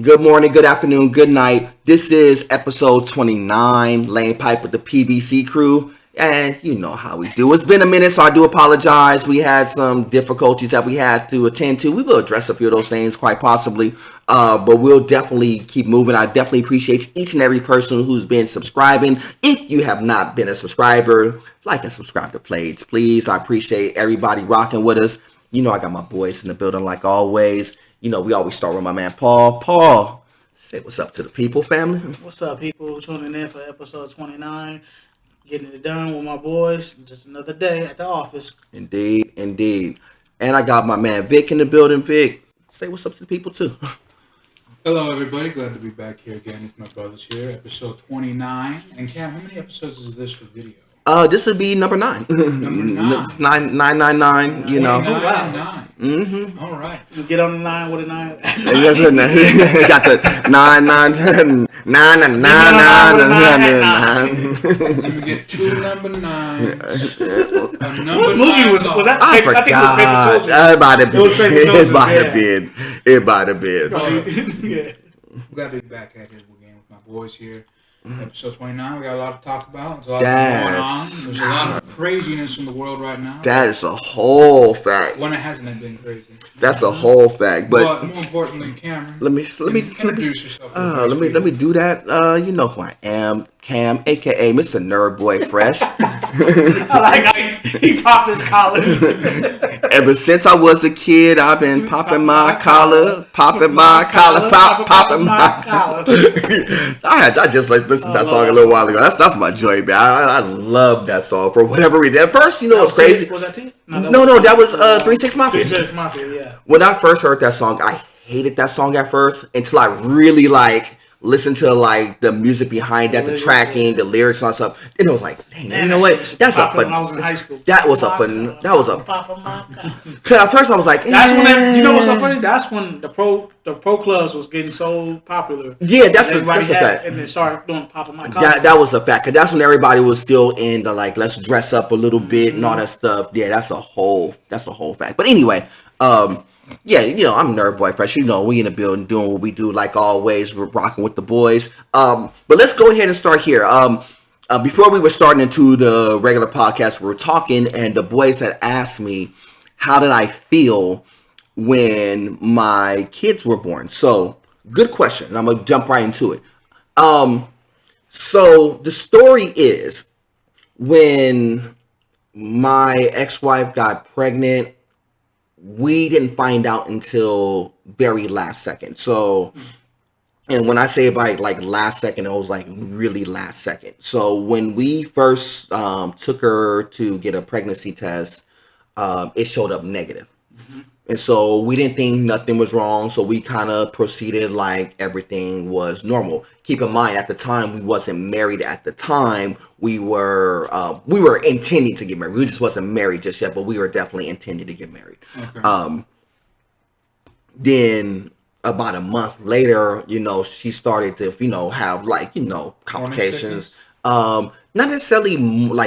Good morning, good afternoon, good night. This is episode 29, Laying Pipe with the PVC crew. And you know how we do. It's been a minute, so I do apologize. We had some difficulties that we had to attend to. We will address a few of those things, quite possibly. But we'll definitely keep moving. I definitely appreciate each and every person who's been subscribing. If you have not been a subscriber, like and subscribe to page, please. I appreciate everybody rocking with us. You know I got my boys in the building like always. You know, we always start with my man, Paul. Paul, say what's up to the people, family. What's up, people? Tuning in for episode 29. Getting it done with my boys. Just another day at the office. Indeed, indeed. And I got my man, Vic, in the building. Vic, say what's up to the people, too. Hello, everybody. Glad to be back here again with my brothers here. Episode 29. And Cam, how many episodes is this for video? This would be number 9. Number 9. It's 999, you know. 9. Mm-hmm. All right. You get on the line with a 9. Got the 999. Let me get 2 number 9s. What movie was that? I forgot. It might have been. Yeah. Glad to be back at it again with my boys here. Episode 29, we got a lot to talk about. There's a lot going on. There's a lot of craziness in the world right now. That is a whole fact. When it hasn't been crazy. That's a whole fact. But more importantly, Cameron, let me introduce yourself. let me do that. You know who I am, Cam, aka Mr. Nerd Boy Fresh. I like how he popped his collar. Ever since I was a kid, I've been popping my collar, popping my collar. I just like listened to that song a little while ago. That's my joy, man. I love that song for whatever reason. At first, you know, it's crazy. Was that T? No, that was 3 6 Mafia. 3 6 Mafia, yeah. When I first heard that song, I hated that song at first until I really listened to the music behind that, the tracking, the lyrics and stuff. And it was like, dang, you know what? That's a fun. When I was in high school. That was a fun. That was a. Cause at first I was like, that's when you know what's so funny? That's when the pro clubs was getting so popular. Yeah, that's a fact. And they started doing popping my collar. That was a fact. Cause that's when everybody was still in the let's dress up a little bit and all that stuff. Yeah, that's a whole fact. But anyway, yeah, you know, I'm Nerd Boy Fresh. You know, we in the building doing what we do like always. We're rocking with the boys. But let's go ahead and start here. Before we were starting into the regular podcast, we were talking, and the boys had asked me, how did I feel when my kids were born? So, good question. And I'm going to jump right into it. So, the story is, when my ex-wife got pregnant, we didn't find out until very last second. So, and when I say by last second, it was really last second. So when we first took her to get a pregnancy test, it showed up negative. Mm-hmm. And so we didn't think nothing was wrong. So we kind of proceeded like everything was normal. Keep in mind, at the time, we wasn't married at the time. We were intending to get married. We just wasn't married just yet, but we were definitely intending to get married. Okay. Then about a month later, you know, she started to, you know, have complications. Not necessarily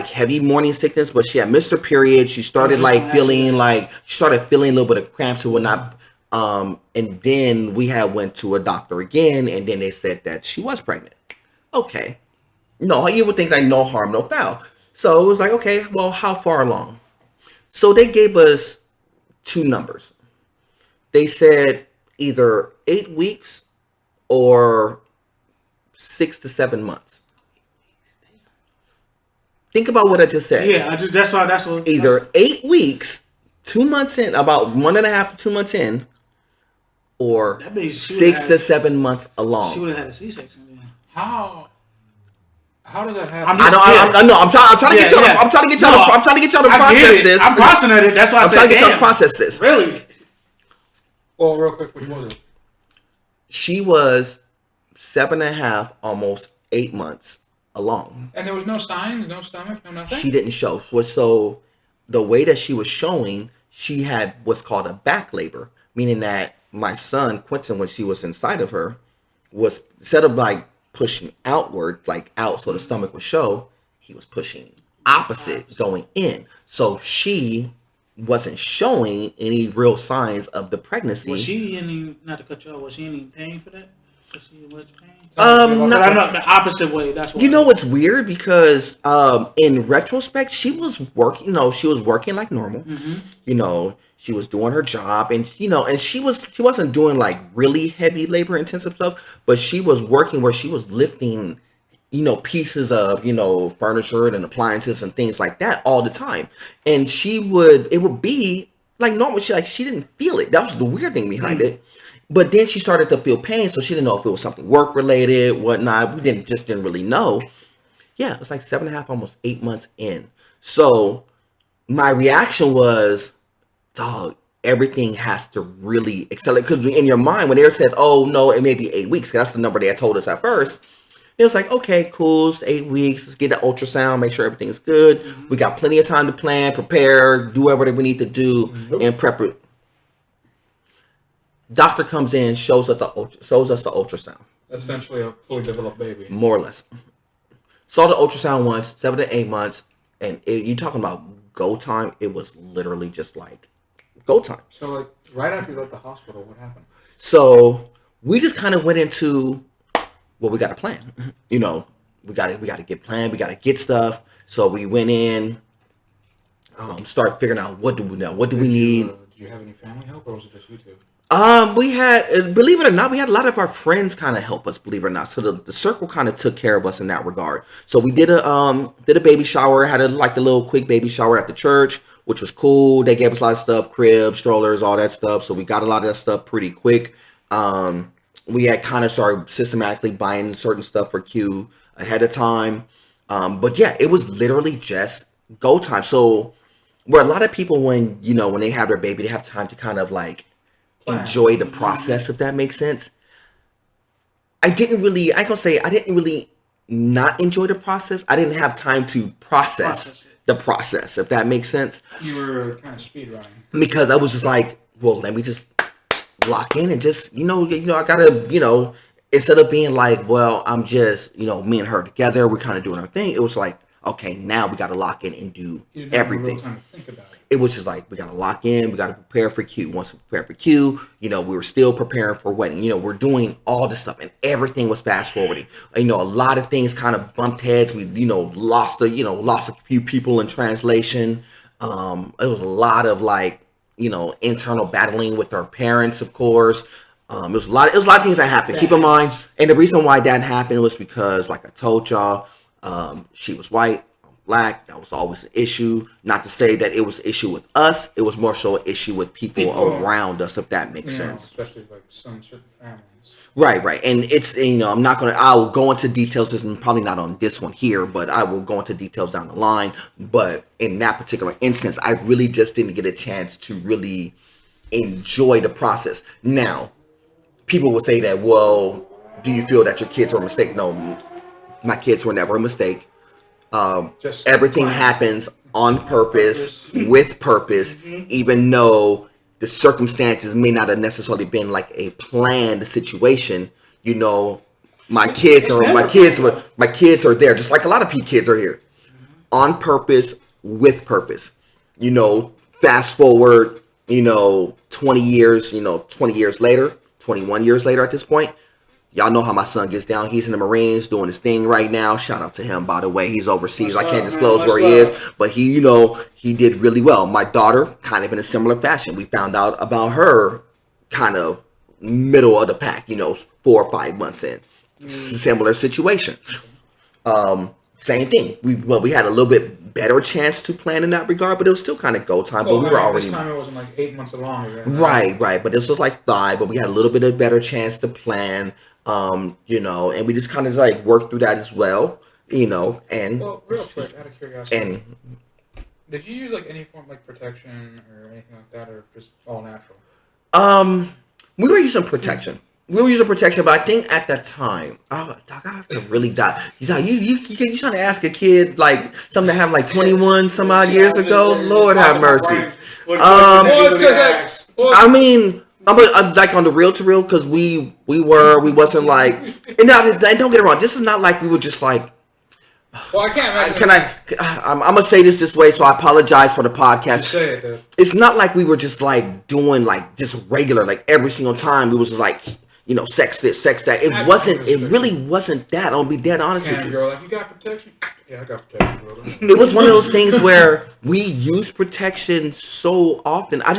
heavy morning sickness, but she had missed her period. She started feeling a little bit of cramps and whatnot. And then we went to a doctor again, and then they said that she was pregnant. Okay. No, you would think no harm, no foul. So it was like, okay, well, how far along? So they gave us 2 numbers. They said either 8 weeks or 6 to 7 months. Think about what I just said. Yeah, that's what. Either 8 weeks, 2 months in, about 1.5 to 2 months in, or 6 to 7 months along. She would have had a C-section. Yeah. How does that happen? I'm trying to get y'all. I'm trying to get y'all to process this. I'm processing it. That's why I'm trying to get y'all to process this. Really? Well, real quick, which was it? She was 7.5, almost 8 months along. And there was no signs, no stomach, no nothing? She didn't show. So the way that she was showing, she had what's called a back labor, meaning that my son, Quentin, when she was inside of her, was, instead of pushing outward, out so the stomach would show, he was pushing opposite, going in. So she wasn't showing any real signs of the pregnancy. Was she not to cut you off, was she in any pain for that? No, the opposite way. That's what. You know what's weird, because in retrospect, she was working. She was working like normal. Mm-hmm. She was doing her job, and and she wasn't doing like really heavy labor intensive stuff, but she was working where she was lifting, pieces of furniture and appliances and things like that all the time, and it would be like normal. She didn't feel it. That was the weird thing behind it. But then she started to feel pain, so she didn't know if it was something work related, whatnot. We didn't really know. Yeah, it was like 7.5, almost 8 months in. So my reaction was, dog, everything has to really accelerate. Because in your mind, when they said, oh no, it may be 8 weeks, 'cause that's the number they had told us at first. It was like, okay, cool, it's 8 weeks. Let's get the ultrasound, make sure everything's good. We got plenty of time to plan, prepare, do whatever we need to do, and prep it. Doctor comes in, shows us the ultrasound. Essentially a fully developed baby. More or less. Saw the ultrasound once, 7 to 8 months, and you talking about go time, it was literally just like go time. So like right after you left the hospital, what happened? So we just kind of went into, well, we got to plan. We got to get planned, we got to get stuff. So we went in, start figuring out what do we know, what do we need. Did you have any family help, or was it just you two? We had, believe it or not, we had a lot of our friends kind of help us, believe it or not. So the circle kind of took care of us in that regard. So we did a baby shower, had a little quick baby shower at the church, which was cool. They gave us a lot of stuff, cribs, strollers, all that stuff. So we got a lot of that stuff pretty quick. We had kind of started systematically buying certain stuff for Q ahead of time. But yeah, it was literally just go time. So where a lot of people, when they have their baby, they have time to kind of like enjoy the process, if that makes sense. I didn't really not enjoy the process. I didn't have time to process the process, if that makes sense. You were kind of speed running. Because I was just like, well, let me just lock in and just, I gotta, instead of being like, well, I'm just, me and her together, we're kind of doing our thing. It was like, okay, now we gotta lock in and do everything. Time to think about it. It was just like, we got to lock in. We got to prepare for Q. Once we prepare for Q, we were still preparing for wedding. We're doing all this stuff, and everything was fast forwarding. A lot of things kind of bumped heads. We, lost a few people in translation. It was a lot of like, internal battling with our parents, of course. It was a lot of things that happened. Keep in mind, and the reason why that happened was because, like I told y'all, she was white. Black, that was always an issue. Not to say that it was an issue with us. It was more so an issue with people around us, if that makes sense. Especially like some certain families. Right. And it's, I'll go into details. This is probably not on this one here, but I will go into details down the line. But in that particular instance, I really just didn't get a chance to really enjoy the process. Now, people will say that, well, do you feel that your kids were a mistake? No, my kids were never a mistake. Everything happens on purpose, with purpose, even though the circumstances may not have necessarily been like a planned situation. My kids are there, just like a lot of kids are here, on purpose, with purpose. Fast forward, 20 years later, 21 years later at this point. Y'all know how my son gets down. He's in the Marines doing his thing right now. Shout out to him, by the way. He's overseas. I can't disclose where he is, but he did really well. My daughter, kind of in a similar fashion. We found out about her kind of middle of the pack, 4 or 5 months in. Similar situation. Same thing. We had a little bit better chance to plan in that regard, but it was still kind of go time. But we were already. This time it wasn't like 8 months along. Right. But this was like 5, but we had a little bit of better chance to plan. And we just kind of like worked through that as well, and. Well, real quick, out of curiosity. Did you use like any form of like protection or anything like that, or just all natural? We were using protection. But I think at that time, Doc, I have to really die. You trying to ask a kid like something that happened like 21 some odd years ago? Lord have mercy. I mean, I'm like on the real to real, because we wasn't like, and don't get it wrong. This is not like we were just like. Well, I can't. I'm gonna say this way, so I apologize for the podcast. Say it, dude. It's not like we were just like doing like this regular, like every single time. We was just like, sex this, sex that. It really wasn't that. I'll be dead honest with you. Girl, like, you got protection? Yeah, I got protection, bro. It was one of those things where we use protection so often. I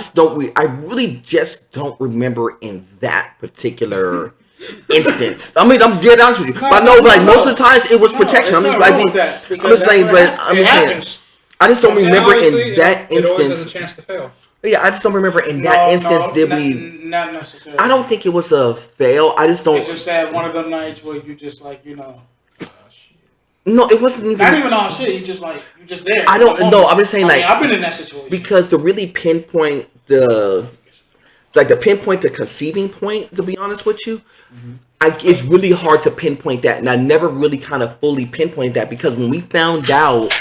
really just don't remember in that particular instance. I mean, I'm dead honest with you. But I know, like, most of the times it was protection. I'm just saying, I just don't remember in that instance. It always has a chance to fail. Yeah, I just don't remember in that instance not necessarily. I don't think it was a fail. I just don't. It's just that one of them nights where you just like, No, it wasn't even. Not even on shit. You just there. I don't know. I'm just saying, I've been in that situation. Because to really pinpoint the conceiving point, to be honest with you, it's really hard to pinpoint that. And I never really kind of fully pinpointed that because when we found out,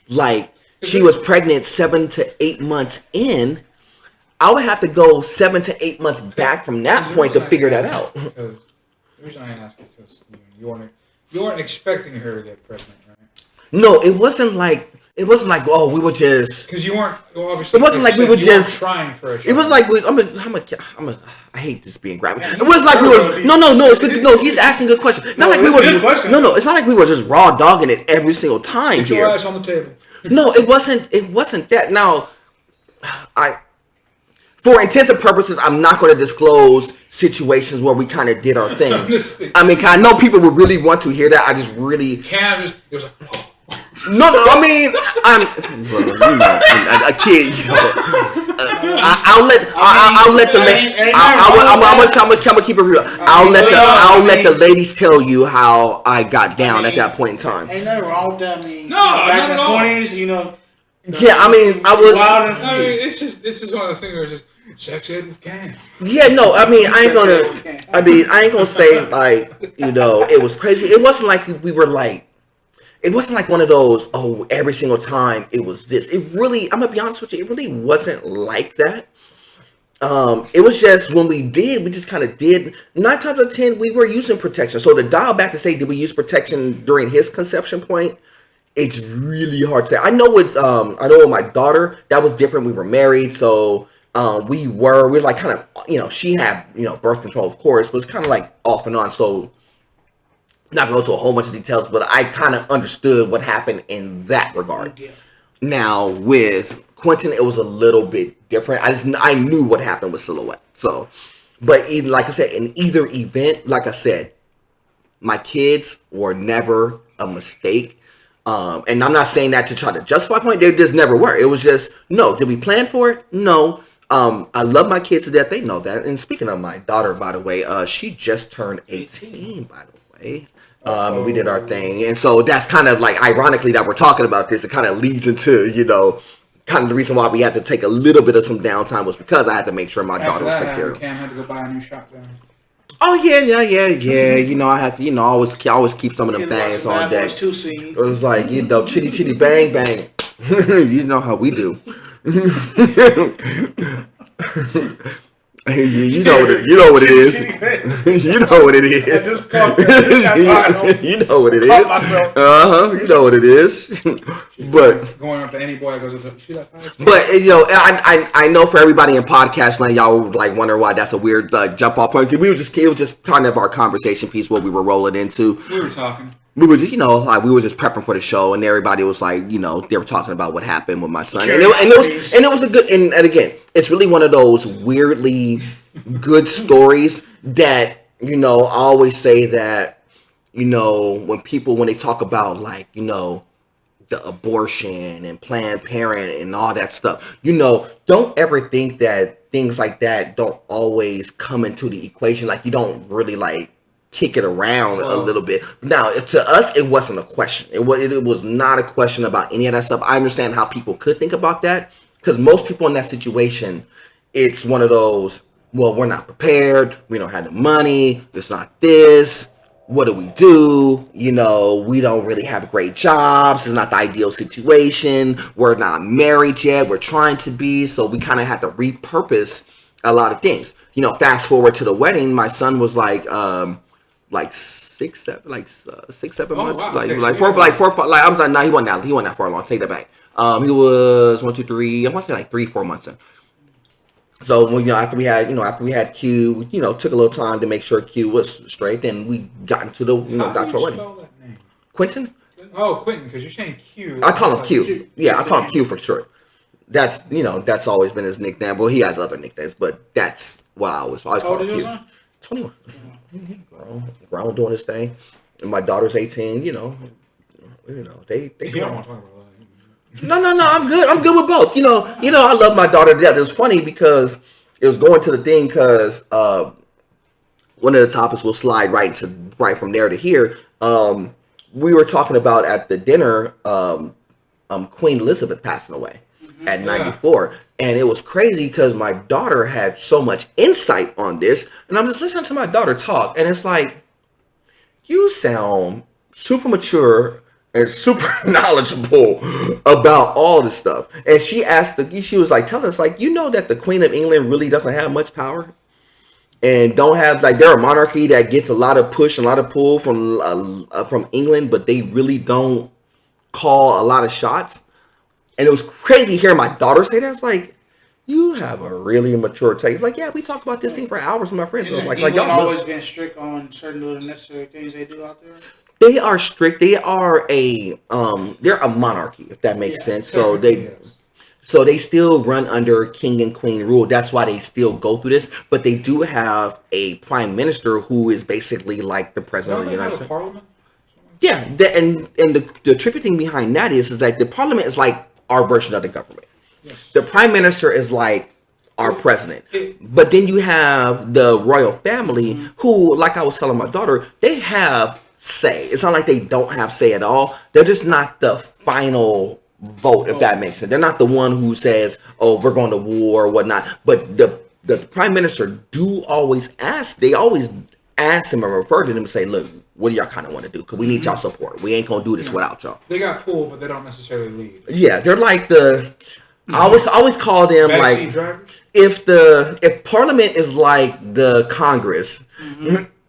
like, she was pregnant 7 to 8 months in, I would have to go 7 to 8 months back from that point to figure that out. The reason I ask because you weren't expecting her to get pregnant, right? No, it wasn't like oh, we were just because you weren't obviously. It wasn't like we were just trying for a child. It was like I hate this being graphic. It was like we was no. He's asking a good question. Not like we were. No. It's not like we were just raw dogging it every single time. Get your ass on the table. No, it wasn't. It wasn't that. Now, for intents and purposes, I'm not going to disclose situations where we kind of did our thing. I mean, I know people would really want to hear that. I just really it was like. No. I mean, I'm a kid. I'll let the ladies. I'm gonna keep it real. I'll let the ladies tell you how I got down at that point in time. Ain't nothing wrong with that. I mean, back in the 20s, Yeah, I mean, I was. It's just one of those things where it's just sex ed with Cam. Yeah, no, I mean, I ain't gonna say like it was crazy. It wasn't like we were like. It wasn't like one of those, oh, every single time it was this. It really, I'm going to be honest with you, it really wasn't like that. It was just when we just kind of did. 9 times out of 10, we were using protection. So to dial back to say, did we use protection during his conception point? It's really hard to say. I know with my daughter, that was different. We were married, so we were like kind of, she had, birth control, of course, but it's kind of like off and on. So not going to go into a whole bunch of details, but I kind of understood what happened in that regard. Yeah. Now, with Quentin, it was a little bit different. I knew what happened with Silhouette. So, but like I said, in either event, like I said, my kids were never a mistake. And I'm not saying that to try to justify a point. They just never were. It was just, no. Did we plan for it? No. I love my kids to death. They know that. And speaking of my daughter, by the way, she just turned 18, by the way. We did our thing, and so that's kind of like ironically that we're talking about this. It kind of leads into kind of the reason why we had to take a little bit of some downtime was because I had to make sure my daughter was secure. Cam had to go buy a new shotgun. Oh yeah. I have to always keep some of them things on deck. It was like chitty chitty bang bang. You know how we do. You know what it is. You know what it is. You know what it is. You know what it is. But going up to any boy goes up. But I know for everybody in podcast land, y'all would like wonder why that's a weird jump off point. It was just kind of our conversation piece what we were rolling into. We were talking. We were just, we were just prepping for the show, and everybody was like, they were talking about what happened with my son, and it was a good, and again, it's really one of those weirdly good stories that I always say that when they talk about like the abortion and Planned Parenthood and all that stuff, don't ever think that things like that don't always come into the equation. Like you don't really like kick it around a little bit. Now, to us, it wasn't a question. It was not a question about any of that stuff. I understand how people could think about that because most people in that situation, it's one of those, well, we're not prepared. We don't have the money. It's not this. What do we do? We don't really have great jobs. It's not the ideal situation. We're not married yet. We're trying to be. So we kind of had to repurpose a lot of things. Fast forward to the wedding, my son was like 6, 7 months, wow. like 4, like I'm like, nah, he wasn't that far along. Take that back. He was 1, 2, 3. I want to say like 3, 4 months in. So when, after we had Q, took a little time to make sure Q was straight. Then we got into the got to our wedding. That name? Quentin. Oh, Quentin, because you're saying Q. I call him Q. Yeah, I call him Q for short. That's always been his nickname. Well, he has other nicknames, but that's what I always call him Q. 21. Grown doing his thing, and my daughter's 18. They. You don't want to talk about that. No. I'm good. I'm good with both. I love my daughter to death. It was funny because it was going to the thing because one of the topics will slide right from there to here. We were talking about at the dinner, Queen Elizabeth passing away at 94, and it was crazy because my daughter had so much insight on this, and I'm just listening to my daughter talk, and it's like, you sound super mature and super knowledgeable about all this stuff. And she was like telling us, like, that the Queen of England really doesn't have much power, and don't have, like, they're a monarchy that gets a lot of push and a lot of pull from England, but they really don't call a lot of shots. And it was crazy hearing my daughter say that. It's like, you have a really mature take. Like, yeah, we talk about this thing for hours with my friends. Isn't like England y'all always been strict on certain little necessary things they do out there? They are strict. They are they're a monarchy, if that makes sense. So they still run under king and queen rule. That's why they still go through this. But they do have a prime minister who is basically like the president of the United States. Parliament? Yeah, and the trippy thing behind that is that the parliament is like our version of the government. Yes. The prime minister is like our president. But then you have the royal family who, like I was telling my daughter, they have say. It's not like they don't have say at all. They're just not the final vote, if that makes sense. They're not the one who says, oh, we're going to war or whatnot. But the prime minister do always ask. They always ask him and refer to them and say, look, what do y'all kind of want to do? Because we need y'all support. We ain't going to do this without y'all. They got pull, but they don't necessarily lead. Yeah, they're like I always call them like, if Parliament is like the Congress,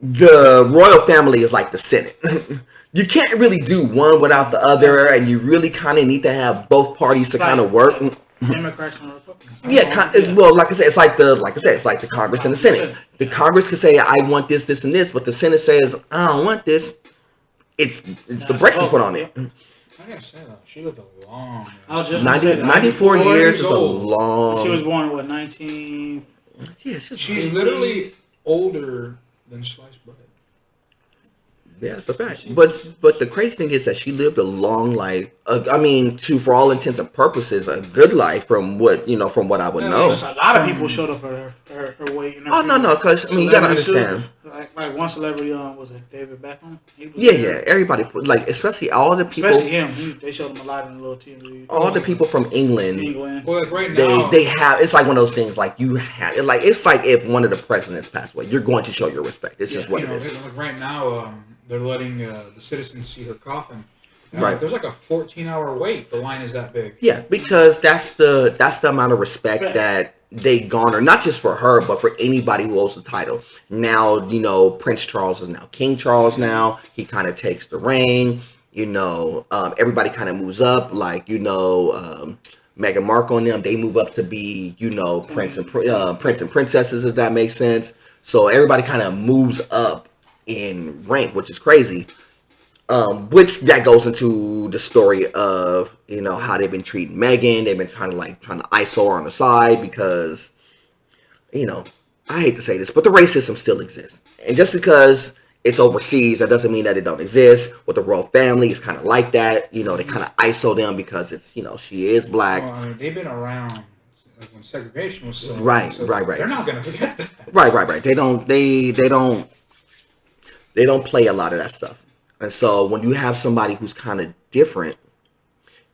the royal family is like the Senate. You can't really do one without the other, and you really kind of need to have both parties to kind of work. Democrats and Republicans. Yeah, well, like I said, it's like the Congress and the Senate. The Congress could say, I want this, this, and this, but the Senate says, I don't want this. It's the brakes to put on it. I gotta say though, she lived a long. 94 years is a long. She was born what 19. Yeah, she's literally older than sliced bread. Yeah, it's a fact. But the crazy thing is that she lived a long life. For all intents and purposes, a good life from what I would know. A lot of people showed up at her weight. Oh no, because you gotta understand. Like one celebrity, was it David Beckham? Yeah. Everybody, like especially all the people. Especially him. They showed him a lot in the little TV. All the people from England. Well, like right now, they have. It's like one of those things. Like you have. It's like if one of the presidents passed away, you're going to show your respect. It's just what it is. Like right now, they're letting the citizens see her coffin. Right. There's like a 14-hour wait. The line is that big. Yeah, because that's the amount of respect that they garner, not just for her, but for anybody who holds the title. Now, Prince Charles is now King Charles now. He kind of takes the reign. Everybody kind of moves up. Like, Meghan Markle and them, they move up to be, prince and princesses, if that makes sense. So everybody kind of moves up in rank, which is crazy. Which that goes into the story of how they've been treating Meghan. They've been kind of like trying to ISO her on the side because I hate to say this, but the racism still exists. And just because it's overseas, that doesn't mean that it don't exist. With the royal family, it's kind of like that. They kind of ISO them because it's she is black. Well, they've been around like when segregation was still right. They're not gonna forget that. Right. They don't play a lot of that stuff. And so when you have somebody who's kind of different,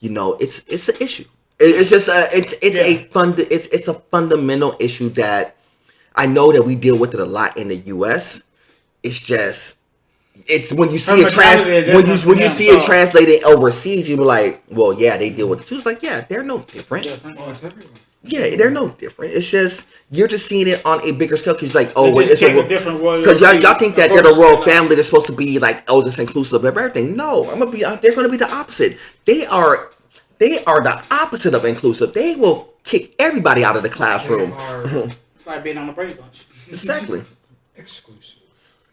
it's an issue. It's just it's a fundamental issue that I know that we deal with it a lot in the U.S. It's just when you see it when you see it translated overseas, you be like, well, yeah, they deal with it too. It's like, yeah, they're no different. Well, it's everywhere. Yeah, they're no different. It's just you're just seeing it on a bigger scale because like, it's a different royal. Because y'all think that they're the royal family that's supposed to be like, it's inclusive of everything. No, they're going to be the opposite. They are the opposite of inclusive. They will kick everybody out of the classroom. It's like being on the Brady Bunch. Exactly. Exclusive.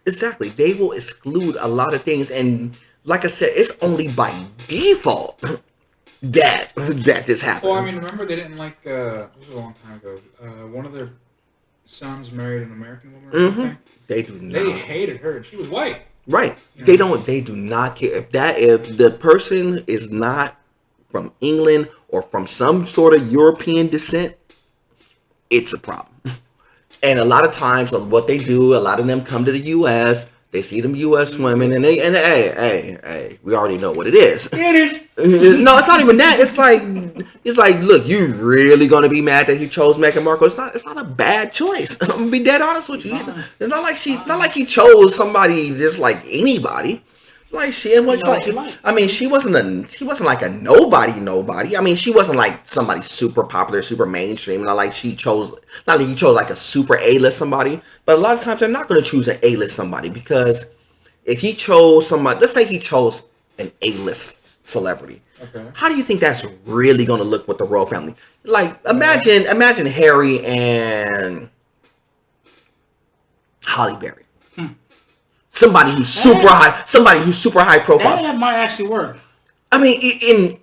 Exactly. They will exclude a lot of things, and like I said, it's only by default that this happened. Well, I mean, remember they didn't like. It was a long time ago. One of their sons married an American woman or something. They do not. They hated her, and she was white. Right. You They know? don't. They do not care if the person is not from England or from some sort of European descent. It's a problem. And a lot of times, what they do, a lot of them come to the U.S. They see them U.S. women, and hey, we already know what it is. It is. No, it's not even that. It's like, look, you really gonna be mad that he chose Meghan Markle? It's not a bad choice. I'm gonna be dead honest with you. It's not like he chose somebody just like anybody. Like she was like, I mean, she wasn't like a nobody. I mean, she wasn't like somebody super popular, super mainstream. Not like he chose like a super A-list somebody. But a lot of times they're not going to choose an A-list somebody, because if he chose somebody, let's say he chose an A-list celebrity. Okay. How do you think that's really going to look with the royal family? Like, imagine Harry and Halle Berry. Somebody who's super high profile. That might actually work. I mean,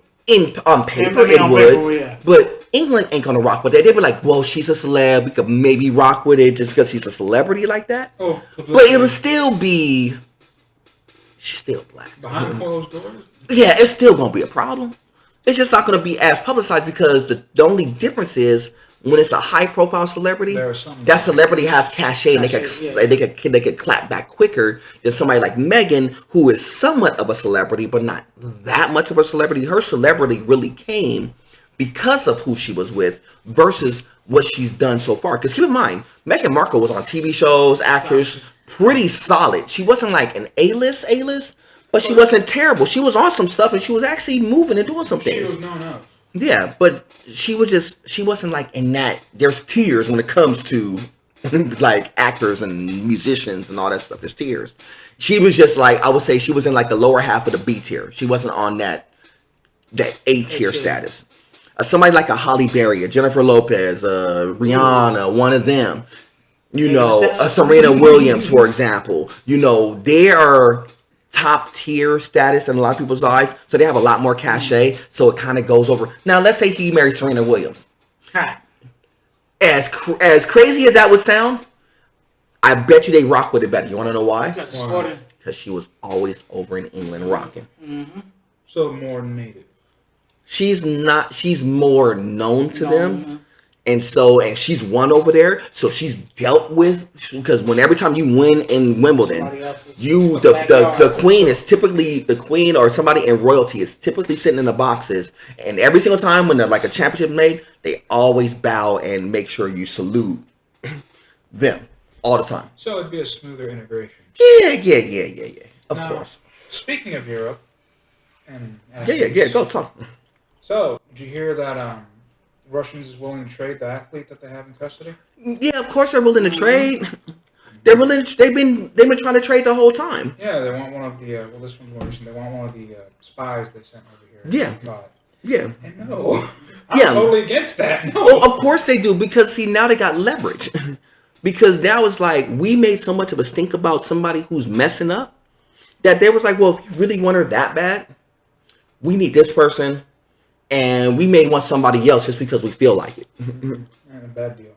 on paper it would, but England ain't gonna rock with that. They'd be like, "Well, she's a celeb. We could maybe rock with it just because she's a celebrity like that." Oh, but it would still be, she's still black. Behind closed doors. Yeah, it's still gonna be a problem. It's just not gonna be as publicized, because the only difference is, when it's a high profile celebrity, that celebrity has cachet, and they could clap back quicker than somebody like Meghan, who is somewhat of a celebrity, but not that much of a celebrity. Her celebrity really came because of who she was with versus what she's done so far. Because keep in mind, Meghan Markle was on TV shows, actress, pretty solid. She wasn't like an A-list, but she wasn't terrible. She was on some stuff, and she was actually moving and doing some things. She was known up. Yeah, but she wasn't like in that. There's tears when it comes to like actors and musicians and all that stuff. There's tears. She was just like, I would say she was in like the lower half of the B tier. She wasn't on that A tier status. Somebody like a Halle Berry, a Jennifer Lopez, Rihanna, one of them. You know, a Serena Williams, for example. You know, they are top tier status in a lot of people's eyes, so they have a lot more cachet, so it kind of goes over. Now, let's say he married Serena Williams. As crazy as that would sound, I bet you they rock with it better. You want to know why? Because she was always over in England rocking. Mm-hmm. So more native. She's more known to them. And she's won over there, so she's dealt with, because every time you win in Wimbledon, the queen is typically, the queen or somebody in royalty is typically sitting in the boxes, and every single time when like a championship made, they always bow and make sure you salute them all the time. So it'd be a smoother integration. Yeah. Of course. Speaking of Europe, and go talk. So did you hear that? Russians is willing to trade the athlete that they have in custody? Yeah, of course they're willing to trade. They're willing. They've been trying to trade the whole time. Yeah, they want one of the. This one's more recent. They want one of the spies they sent over here. Yeah. And no, I'm totally against that. No. Oh, of course they do, because see, now they got leverage. Because now it's like, we made so much of a stink about somebody who's messing up that they was like, well, if you really want her that bad, we need this person. And we may want somebody else just because we feel like it. And a bad deal.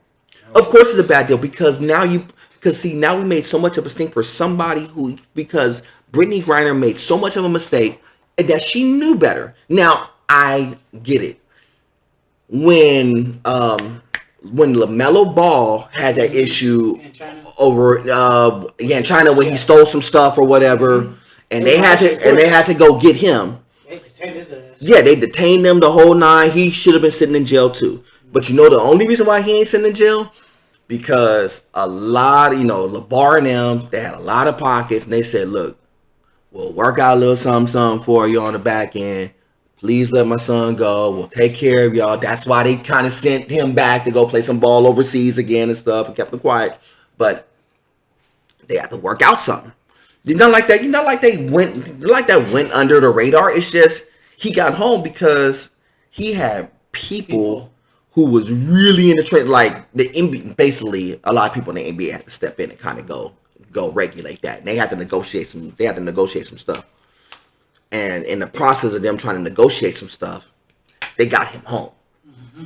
Of course it's a bad deal, because now we made so much of a stink for somebody because Brittany Griner made so much of a mistake that she knew better. Now, I get it. When LaMelo Ball had that issue over in China when he stole some stuff or whatever, and they had to go get him. Yeah, they detained him the whole nine. He should have been sitting in jail too. But you know the only reason why he ain't sitting in jail? Because a lot, LeVar and them, they had a lot of pockets, and they said, look, we'll work out a little something for you on the back end. Please let my son go. We'll take care of y'all. That's why they kind of sent him back to go play some ball overseas again and stuff, and kept him quiet. But they had to work out something. Not like that went under the radar. It's just he got home because he had people who was really in the trade, like the NBA, basically a lot of people in the NBA had to step in and kind of go regulate that. And they had to negotiate some stuff. And in the process of them trying to negotiate some stuff, they got him home. Mm-hmm.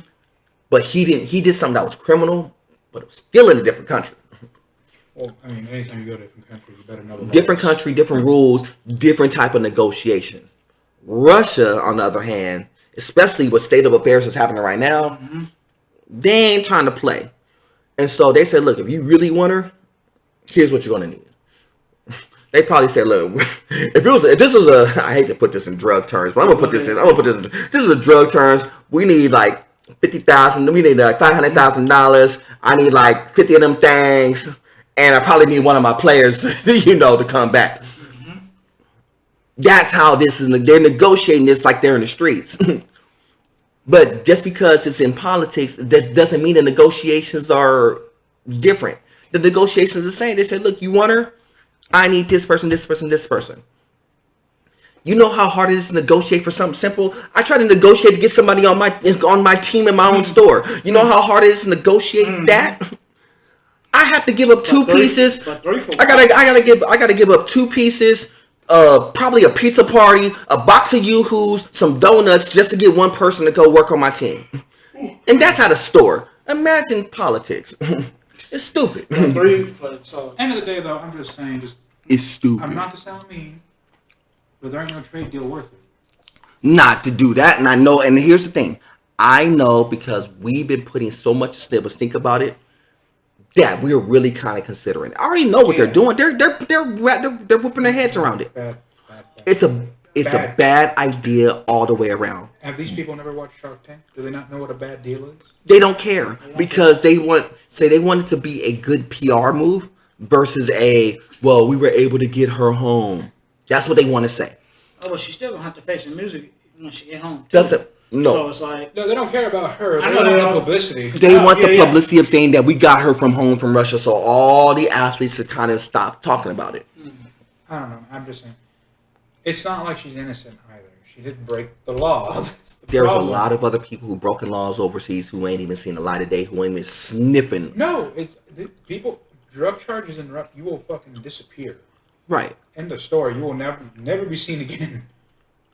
But he did something that was criminal, but it was still in a different country. Well, I mean, anytime you go to a different country, you better know the different laws. Country, different rules, different type of negotiation. Russia, on the other hand, especially with state of affairs that's happening right now, mm-hmm. they ain't trying to play. And so they said, look, if you really want her, here's what you're going to need. They probably said, look, if this was a, I hate to put this in drug terms, but I'm going to put this in, this is a drug terms. We need like $50,000, we need like $500,000. I need like 50 of them things. And I probably need one of my players, to come back. Mm-hmm. That's how this is. They're negotiating this like they're in the streets. But just because it's in politics, that doesn't mean the negotiations are different. The negotiations are the same. They say, look, you want her? I need this person, this person, this person. You know how hard it is to negotiate for something simple? I try to negotiate to get somebody on my team in my own store. You know how hard it is to negotiate that? I have to give up two pieces. I gotta give up 2 pieces. Probably a pizza party, a box of Yoo-Hoos, some donuts, just to get one person to go work on my team. And that's at a store. Imagine politics. It's stupid. End of the day, though, I'm just saying, it's stupid. I'm not to sound mean, but there ain't no trade deal worth it. Not to do that, and I know. And here's the thing: I know because we've been putting so much snippets. Think about it. That we're really kind of considering. I already know what they're doing. They're whipping their heads around it. Bad. It's a bad idea all the way around. Have these people never watched Shark Tank? Do they not know what a bad deal is? They don't care because they want it to be a good PR move versus we were able to get her home. That's what they want to say. Oh, well, she's still gonna have to face the music when she get home. No. So it's like no, they don't care about her. They want the publicity. They want the publicity of saying that we got her from home from Russia, so all the athletes to kind of stop talking about it. I don't know. I'm just saying, it's not like she's innocent either. She didn't break the law. There's a lot of other people who broken laws overseas who ain't even seen the light of day, who ain't even sniffing. No, it's people. Drug charges and you will fucking disappear. Right. End of story. You will never be seen again.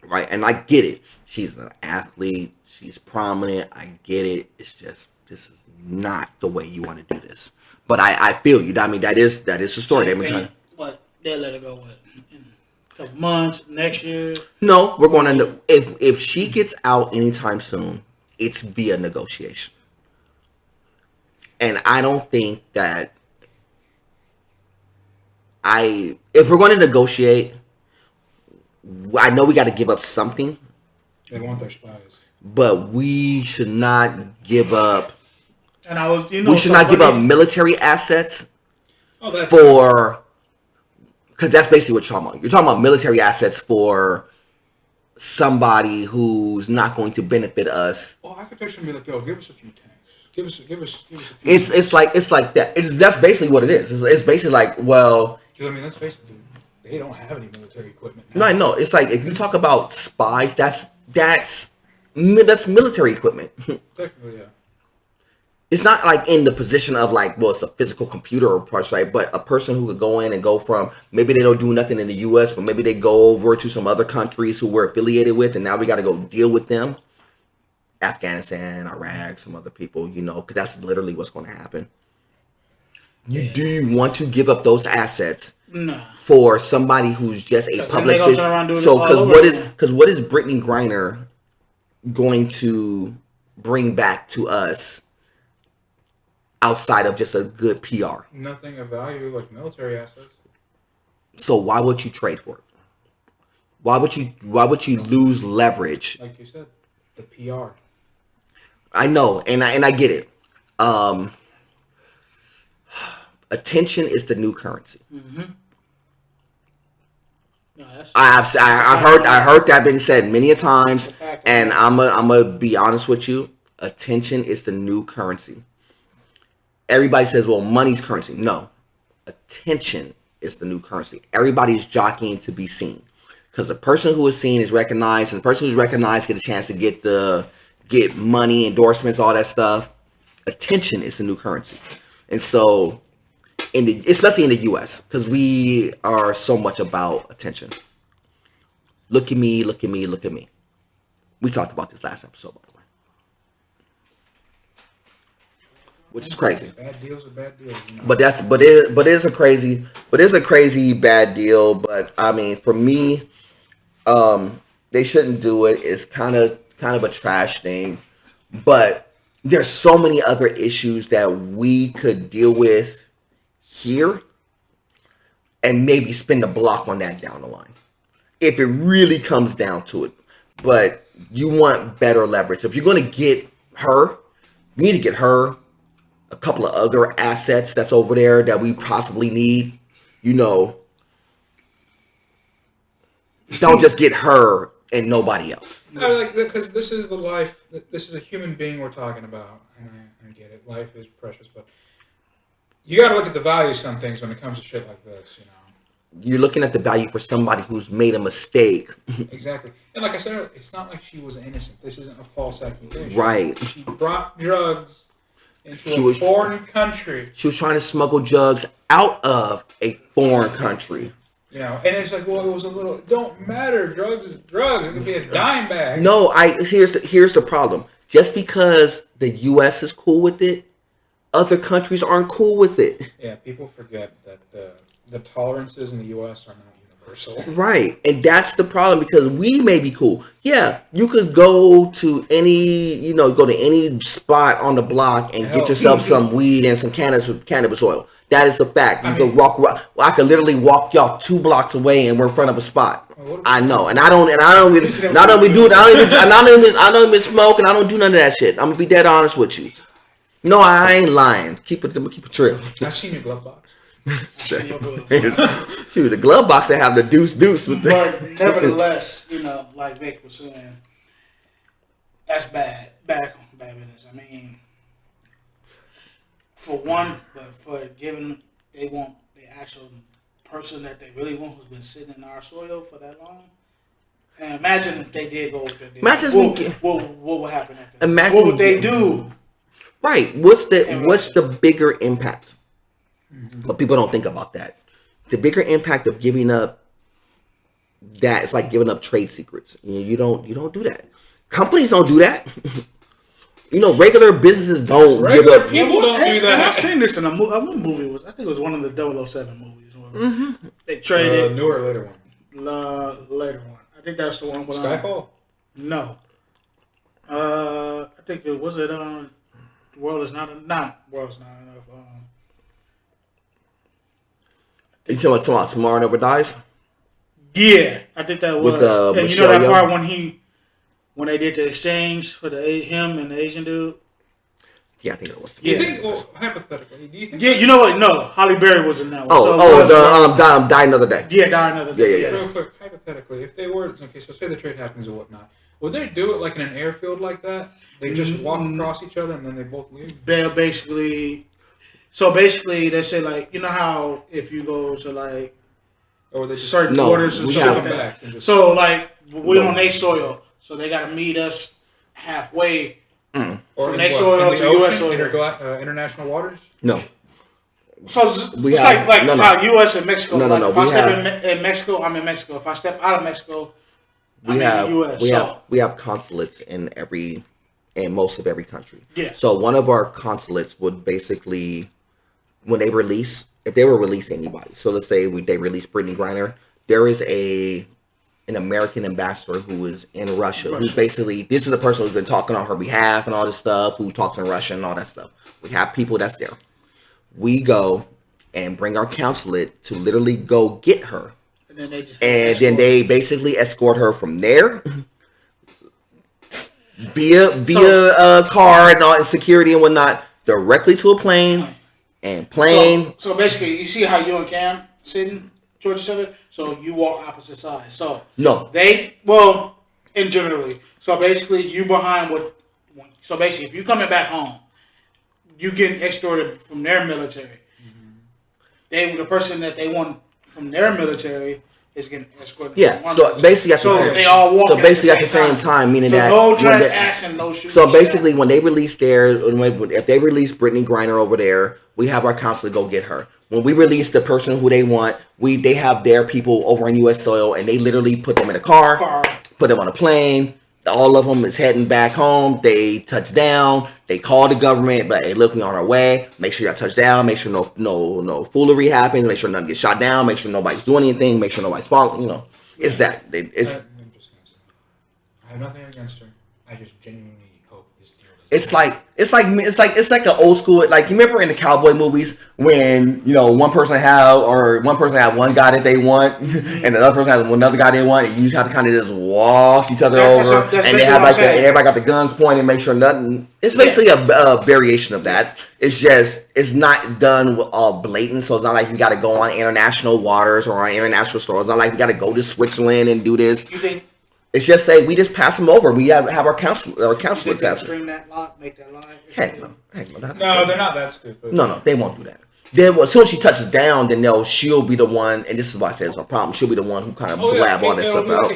Right, and I get it. She's an athlete. She's prominent. I get it. It's just this is not the way you want to do this. But I feel you. I mean, that is the story. What they'll let her go in a couple months next year? No, we're going to. If she gets out anytime soon, it's via negotiation. And I don't think that if we're going to negotiate. I know we got to give up something. They want their spies, but we should not give up. And we should not give up military assets because that's basically what you're talking about. You're talking about military assets for somebody who's not going to benefit us. Well, I could picture them be like, "Yo, give us a few tanks. Give us a few." It's like that. That's basically what it is. It's basically like, well. Because I mean, let's face it, dude. They don't have any military equipment now. No, I know. It's like if you talk about spies, that's military equipment. Technically, yeah. It's not like in the position of like, well, it's a physical computer or parts, right? But a person who could go in and go from maybe they don't do nothing in the U.S., but maybe they go over to some other countries who we're affiliated with, and now we got to go deal with them. Afghanistan, Iraq, some other people, because that's literally what's going to happen. Do you want to give up those assets? No. For somebody who's just a public business. So, because what is Brittany Griner going to bring back to us outside of just a good PR? Nothing of value like military assets. So why would you trade for it? Why would you lose leverage? Like you said, the PR. I know, and I get it. Attention is the new currency. Mm-hmm. No, I heard that been said many a times, and I'm gonna be honest with you. Attention is the new currency. Everybody says, "Well, money's currency." No, attention is the new currency. Everybody's jockeying to be seen, because the person who is seen is recognized, and the person who's recognized get a chance to get get money, endorsements, all that stuff. Attention is the new currency. And so, especially in the U.S., because we are so much about attention. Look at me, look at me, look at me. We talked about this last episode, by the way. Which is crazy. Bad deals are bad deals. You know? But it is a crazy bad deal. But I mean, for me, they shouldn't do it. It's kind of a trash thing. But there's so many other issues that we could deal with here, and maybe spend a block on that down the line, if it really comes down to it. But you want better leverage. If you're going to get her, you need to get her, a couple of other assets that's over there that we possibly need. You know, don't just get her and nobody else. I like that because this is the life. This is a human being we're talking about, and I get it. Life is precious, but you got to look at the value of some things when it comes to shit like this. You know, you're looking at the value for somebody who's made a mistake. Exactly, and like I said, it's not like she was innocent. This isn't a false accusation. Right. She brought drugs into a foreign country. She was trying to smuggle drugs out of a foreign country. You know, and it's like, well, it was a little. It don't matter. Drugs is drugs. It could be a dime bag. No, here's the problem. Just because the U.S. is cool with it, other countries aren't cool with it. Yeah, people forget that the tolerances in the U.S. are not universal. Right, and that's the problem, because we may be cool. Yeah, you could go to any spot on the block and get yourself some weed and some cannabis oil. That is a fact. You could walk. I could literally walk y'all 2 blocks away and we're in front of a spot. I know, and I don't even smoke, and I don't do none of that shit. I'm gonna be dead honest with you. No, I ain't lying. Keep it real. I seen your glove box. Shoot, the glove box that have the deuce with the. But nevertheless, like Vic was saying, that's bad business. I mean, for one, but for giving they want the actual person that they really want who's been sitting in our soil for that long. And imagine if they did go with that. What would happen after that? Imagine what would they do? Right. What's the bigger impact? But people don't think about that. The bigger impact of giving up that, it's like giving up trade secrets. You don't do that. Companies don't do that. Regular businesses don't give up. People don't do that. I've seen this in a movie. I think it was one of the 007 movies. Mm-hmm. They traded newer or later one. Later one. I think that's the one. Skyfall. No. I think it was The World Is Not Enough. You talking about Tomorrow Never Dies? Yeah, I think that was. With and Michelle that Yeoh? part when they did the exchange for him and the Asian dude? Yeah, I think it was. You think, hypothetically, do you think... Yeah, you know what? No, Holly Berry was in that one. Die Another Day. Yeah, Die Another Day. Yeah. Real quick, hypothetically, if they were, okay, so say the trade happens or whatnot, would they do it like in an airfield like that? They just walk across each other and then they both leave? Basically, they say, like, you know how if you go to, like, or they just certain borders and stuff like that. So, like, we're on their soil, so they got to meet us halfway from their soil to U.S. soil. International waters? No. So it's like U.S. and Mexico. No. If I step in Mexico, I'm in Mexico. If I step out of Mexico, I'm in the U.S. We have consulates in most of every country. Yeah. So one of our consulates would basically, when they release, if they were releasing anybody, so let's say they release Brittany Griner, there is an American ambassador who is in Russia. Who's basically, this is the person who's been talking on her behalf and all this stuff, who talks in Russian and all that stuff. We have people that's there. We go and bring our consulate to literally go get her. And then they basically escort her from there via car and all, and security and whatnot, directly to a plane. So basically, you see how you and Cam sitting towards each other? So you walk opposite sides. So no, in generally. So basically, you behind what? So basically, if you coming back home, you getting escorted from their military. The person that they want from their military is getting escorted. Yeah. So basically, at the same time, meaning that no transaction, no shooting. So basically, when they release if they release Brittany Griner over there, we have our counselor go get her. When we release the person who they want, they have their people over on U.S. soil, and they literally put them in a car, put them on a plane. All of them is heading back home. They touch down. They call the government, but hey, look, we on our way. Make sure y'all touch down. Make sure no foolery happens. Make sure nothing gets shot down. Make sure nobody's doing anything. Make sure nobody's falling. It's that. It's. I'm just gonna say, I have nothing against her. I just genuinely hope this deal. It's like an old school. Like, you remember in the cowboy movies when one person have one guy that they want, and the other person has another guy they want, and you just have to kind of just walk each other over, and they have everybody got the guns pointed, make sure nothing. It's basically a variation of that. It's not done all blatant, so it's not like we got to go on international waters or on international stores. It's not like we got to go to Switzerland and do this. You think? It's just say we just pass them over. We have our counselors have to stream that lot, make that live. Heck no. No, they're not that stupid. No, they won't do that. Then as soon as she touches down, then she'll be the one, and this is why I say it's no problem. She'll be the one who kind of blab all that stuff out.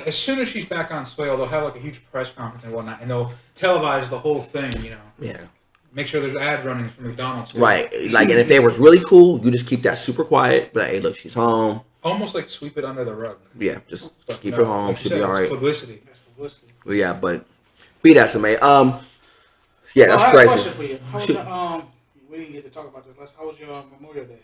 As soon as she's back on soil, they'll have like a huge press conference and whatnot, and they'll televise the whole thing. Yeah. Make sure there's ad running from McDonald's. Right. Like, and if they was really cool, you just keep that super quiet. But hey, look, she's home. Almost like sweep it under the rug. Yeah, just keep her home. Like She'll be all right. Publicity. But yeah, but be that some yeah, that's I have crazy. a question for you. We didn't get to talk about this. How was your Memorial Day?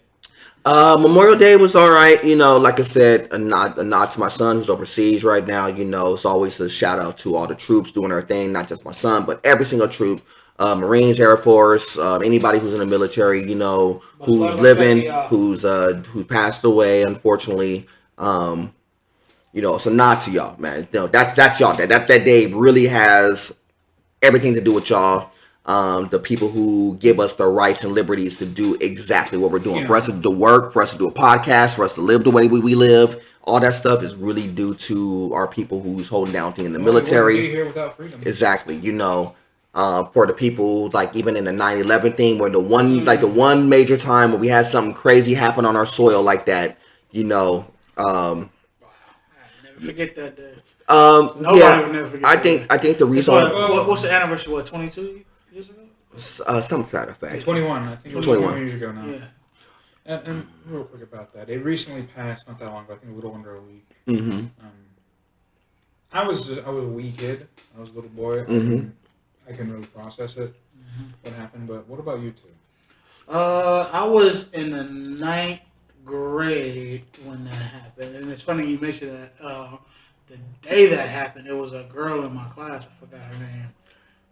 Memorial Day was all right. Like I said, a nod to my son who's overseas right now. It's always a shout out to all the troops doing their thing, not just my son, but every single troop. Marines, Air Force, anybody who's in the military, who's living, who passed away, unfortunately. It's a nod to y'all, man. That's y'all. That day really has everything to do with y'all. The people who give us the rights and liberties to do exactly what we're doing. For us to do work, for us to do a podcast, for us to live the way we live. All that stuff is really due to our people who's holding down things in the military. We wouldn't be here without freedom. Exactly. For the people, like even in the 9/11 thing, where the one major time where we had something crazy happen on our soil like that, Wow, I never forget that day. Nobody would never forget. I think the reason. What's the anniversary? 22 years ago? Some to that effect. 21. I think it was 21 years ago now. Yeah. And real quick about that, it recently passed not that long ago. I think a little under a week. Mm-hmm. I was a wee kid. I was a little boy. Mm-hmm. I couldn't really process it, what happened. But what about you two? I was in the 9th grade when that happened, and it's funny you mentioned that. The day that happened, there was a girl in my class. I forgot her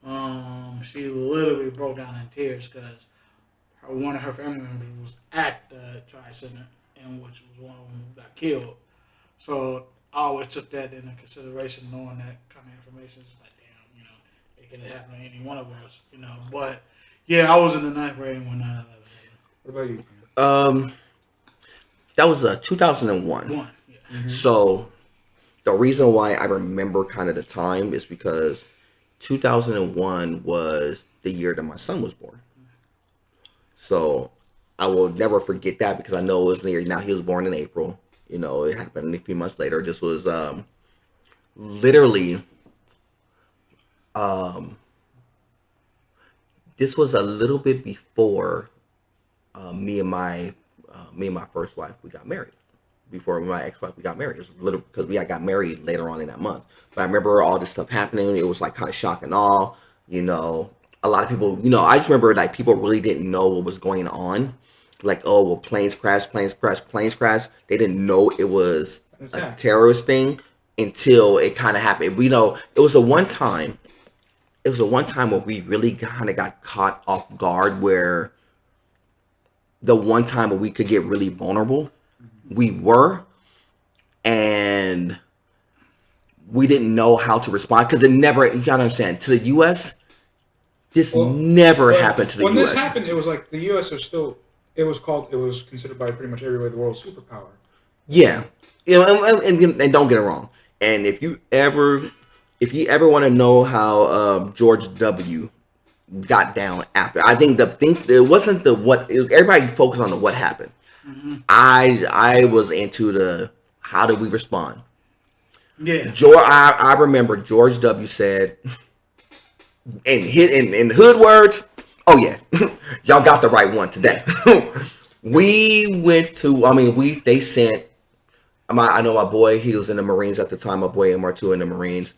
name. She literally broke down in tears because one of her family members was at the Tri-Center, and which was one of them who got killed. So I always took that into consideration, knowing that kind of information. It's like, damn, it could have happened to any one of us, But yeah, I was in the 9th grade when 9/11 happened. What about you, Ken? That was 2001. Yeah. Mm-hmm. So the reason why I remember kind of the time is because 2001 was the year that my son was born. So I will never forget that because I know it was the year. Now he was born in April. It happened a few months later. This was literally. This was a little bit before me and my first wife, we got married. Before my ex-wife, we got married. It was a little because we got married later on in that month. But I remember all this stuff happening. It was like kind of shock and awe. A lot of people, I just remember like people really didn't know what was going on. Like, oh, well, planes crash. They didn't know it was a terrorist thing until it kind of happened. It was a one time where we really kind of got caught off guard, where the one time where we could get really vulnerable, we were, and we didn't know how to respond because it never, you gotta understand, to the U.S., this never happened to the U.S. When this happened, it was like the U.S. was still, it was considered by pretty much everybody the world's superpower. Yeah. And don't get it wrong. And if you ever want to know how George W. got down after, I think it wasn't the what, it was everybody focused on the what happened. Mm-hmm. I was into the How did we respond? Yeah. I remember George W. said, in hood words, oh yeah, y'all got the right one today. We went to, they sent, I know my boy, he was in the Marines at the time, my boy MR2 in the Marines.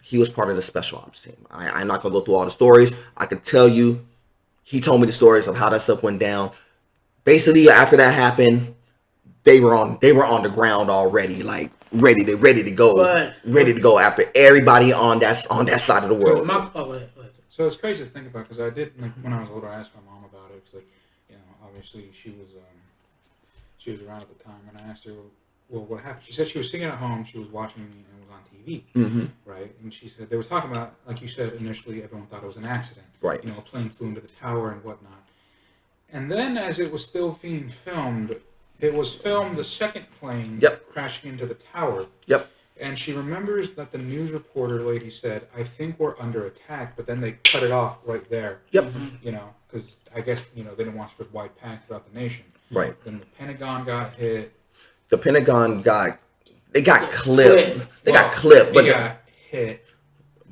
He was part of the special ops team. I'm not going to go through all the stories. I could tell you, he told me the stories of how that stuff went down. Basically, after that happened, they were on the ground already, like ready to go after everybody on that side of the world. So it's crazy to think about, because I did, like, when I was older, I asked my mom about it. Because, like, obviously she was around at the time, and I asked her, well, what happened? She said she was sitting at home, she was watching me, and it was on TV, right? And she said they were talking about, like you said, initially everyone thought it was an accident, right? A plane flew into the tower and whatnot. And then, as it was still being filmed, it was filmed the second plane crashing into the tower. Yep. And she remembers that the news reporter lady said, "I think we're under attack," but then they cut it off right there. Yep. Because I guess, they didn't want to spread white panic throughout the nation. Right. Then the Pentagon got hit. The Pentagon got clipped. They got clipped, but got hit.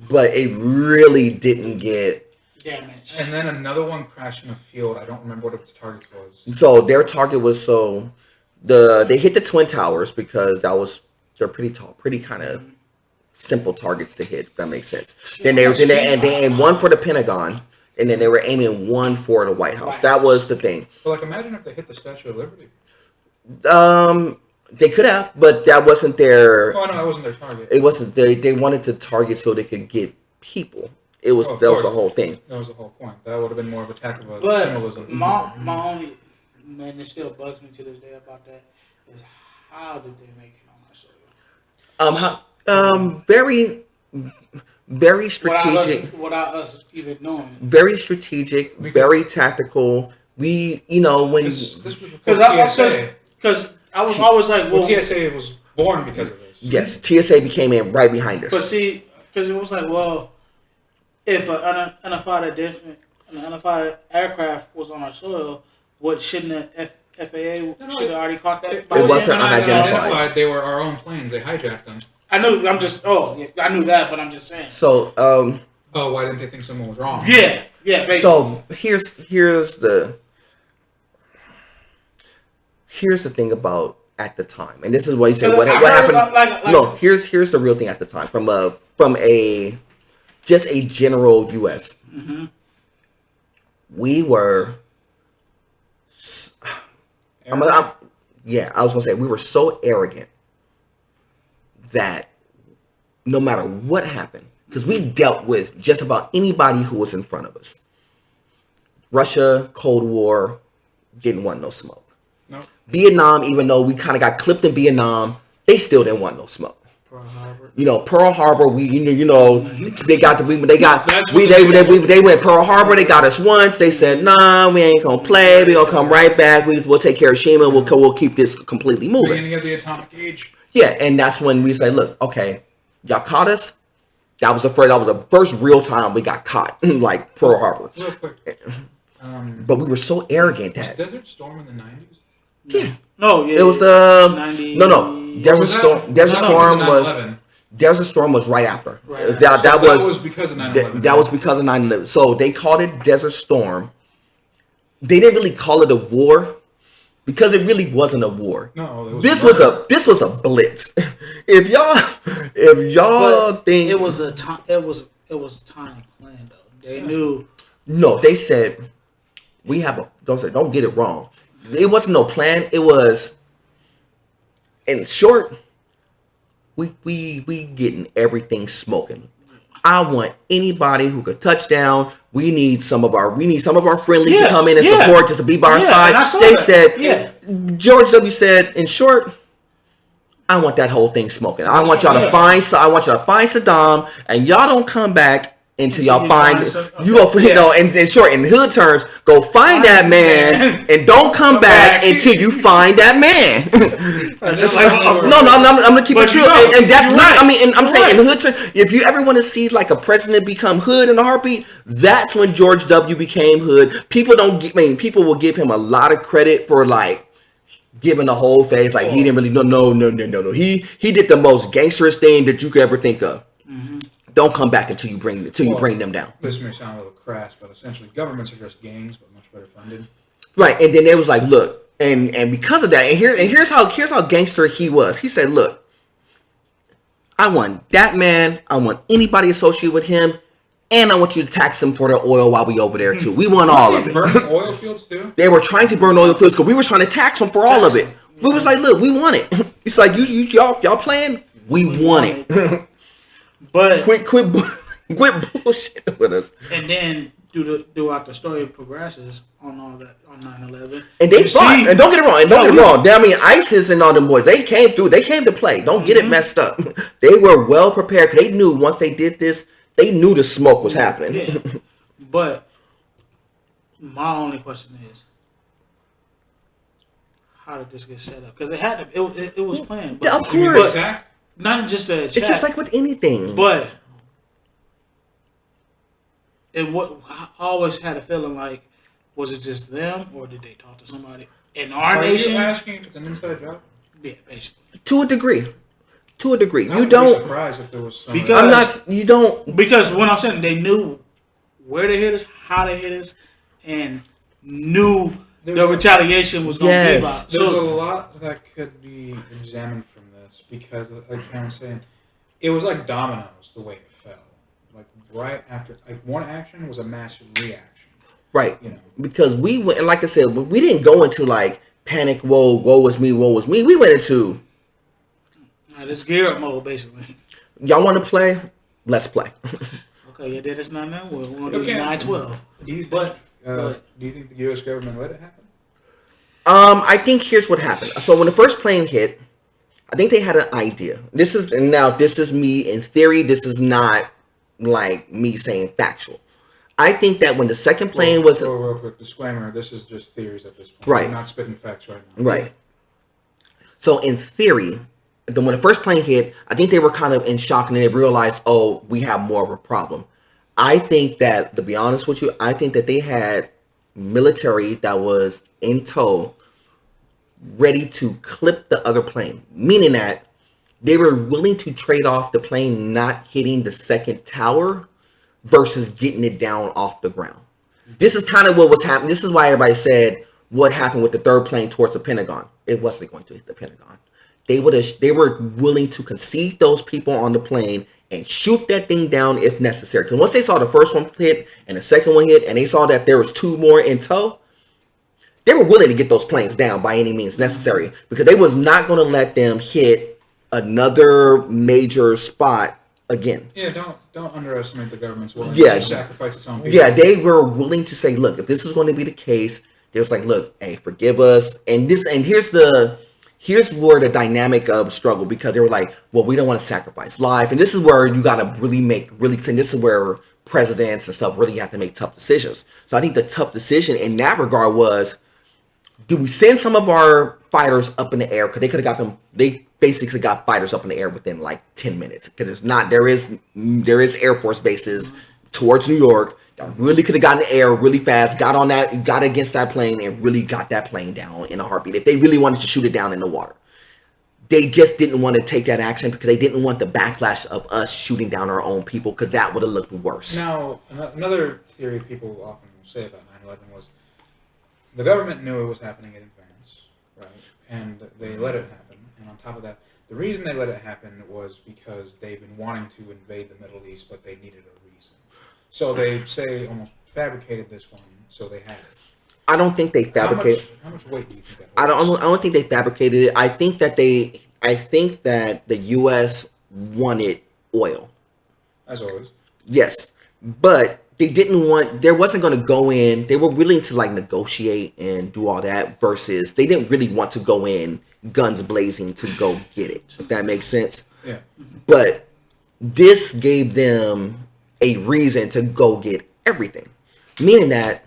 But it really didn't get damaged. And then another one crashed in a field. I don't remember what its target was. So their target was they hit the Twin Towers because they're pretty tall, pretty kind of simple targets to hit. If that makes sense. Then they aimed one for the Pentagon, and then they were aiming one for the White House. That was the thing. But like, imagine if they hit the Statue of Liberty. They could have, but that wasn't their. Oh no, that wasn't their target. It wasn't. They wanted to target so they could get people. That was the whole thing. That was the whole point. That would have been more of a tactic of symbolism. My only, man, it still bugs me to this day about that is how did they make it on our soil? Very strategic. Without us even knowing. Very strategic. Very tactical. When because I was always like, well, TSA was born because of this. Yes, TSA became in right behind us. But see, because it was like, well, if an unidentified aircraft was on our soil, shouldn't the FAA should have already caught that? It wasn't unidentified. They were our own planes. They hijacked them. I knew. I knew that, but I'm just saying. So, why didn't they think someone was wrong? Yeah, basically. So here's the thing about at the time, and this is what you said. What happened? Here's the real thing at the time from a general U.S. Mm-hmm. We were. I was gonna say we were so arrogant that no matter what happened, because we dealt with just about anybody who was in front of us. Russia, Cold War, didn't want no smoke. No. Vietnam, even though we kind of got clipped in Vietnam, they still didn't want no smoke. Pearl Harbor. They went Pearl Harbor. They got us once. They said, nah, we ain't gonna play. We gonna come right back. We'll take care of Hiroshima. We'll keep this completely moving. Beginning of the atomic age. Yeah, and that's when we say, look, okay, y'all caught us. That was the first real time we got caught, like Pearl Harbor. Real quick. But we were so arrogant that. Was Desert Storm in the 90s? Yeah. No, yeah. It was 90. No. Desert Storm was right after. Right. That was because of 9/11. That was because of 9/11. So they called it Desert Storm. They didn't really call it a war because it really wasn't a war. No, this was a blitz. if y'all think it was a time, it was time planned though. They knew. No, they said we have don't get it wrong. It wasn't no plan. It was, in short, we getting everything smoking. I want anybody who could touch down. We need some of our friendlies to come in and support, just to be by our side. They said, George W. said, in short, I want that whole thing smoking. I want y'all to find Saddam, and y'all don't come back until y'all find in short, in hood terms, go find that man and don't come back until you find that man. I'm gonna keep it true, and that's not. I mean, and I'm saying in hood terms, if you ever want to see like a president become hood in a heartbeat, that's when George W. became hood. People will give him a lot of credit for like giving the whole face like he didn't really no. He did the most gangsterous thing that you could ever think of. Mm-hmm. Don't come back until you bring them down. This may sound a little crass, but essentially governments are just gangs, but much better funded. Right, and then it was like, look, and because of that, and here's how gangster he was. He said, look, I want that man, I want anybody associated with him, and I want you to tax him for the oil while we over there too. We want all of it. Burning oil fields too? They were trying to burn oil fields because we were trying to tax them for all of it. We was like, look, we want it. It's like y'all playing, we want it. But quit bullshit with us. And then throughout the story progresses on all that on 9/11. And they fought. And don't get it wrong. I mean, ISIS and all them boys, they came through. They came to play. Don't get it messed up. They were well prepared because they knew once they did this, they knew the smoke was happening. Yeah. But my only question is, how did this get set up? Because it had to. It was planned. But, of course. Not just a chat. It's just like with anything. But I always had a feeling like, was it just them or did they talk to somebody in our nation? Are you asking if it's an inside job? Yeah, basically. To a degree. I would be surprised if there was some. Because when I'm saying they knew where they hit us, how they hit us, and knew the retaliation was going to be about. There's a lot that could be examined from this because, like I was saying, it was like dominoes the way it fell. Like right after, like one action was a massive reaction. Right. Because we went, like I said, we didn't go into like panic, woe was me. We went into this gear up mode, basically. Y'all want to play? Let's play. Okay, yeah, that's not now. We're going to do 9/12. Do you think the U.S. government let it happen? I think here's what happened. So when the first plane hit, I think they had an idea. This is me in theory. This is not like me saying factual. I think that when the second plane was... Real quick disclaimer, this is just theories at this point. Right. I'm not spitting facts right now. Right. So in theory, when the first plane hit, I think they were kind of in shock and they realized, oh, we have more of a problem. I think that, to be honest with you, I think that they had military that was in tow ready to clip the other plane, meaning that they were willing to trade off the plane not hitting the second tower versus getting it down off the ground. This is kind of what was happening. This is why everybody said what happened with the third plane towards the Pentagon. It wasn't going to hit the Pentagon. They were willing to concede those people on the plane and shoot that thing down if necessary. Because once they saw the first one hit and the second one hit and they saw that there was two more in tow, they were willing to get those planes down by any means necessary because they was not going to let them hit another major spot again. Yeah, don't underestimate the government's willingness to sacrifice its own people. Yeah, they were willing to say, look, if this is going to be the case, they was like, look, hey, forgive us. And here's where the dynamic of struggle, because they were like, well, we don't want to sacrifice life. And this is where you got to this is where presidents and stuff really have to make tough decisions. So I think the tough decision in that regard was, do we send some of our fighters up in the air? Because they could have got them, they basically got fighters up in the air within like 10 minutes. Because there is Air Force bases towards New York that really could have gotten in the air really fast, got against that plane and really got that plane down in a heartbeat. If they really wanted to shoot it down in the water. They just didn't want to take that action because they didn't want the backlash of us shooting down our own people, because that would have looked worse. Now, another theory people often say about 9/11 was the government knew it was happening in advance, right? And they let it happen. And on top of that, the reason they let it happen was because they've been wanting to invade the Middle East, but they needed a reason. So they say almost fabricated this one, so they had it. I don't think they fabricated. How much weight do you think that I don't think they fabricated it. I think that the U.S. wanted oil. As always. Yes, but there wasn't going to go in. They were willing to like negotiate and do all that versus they didn't really want to go in guns blazing to go get it, if that makes sense. Yeah. But this gave them a reason to go get everything, meaning that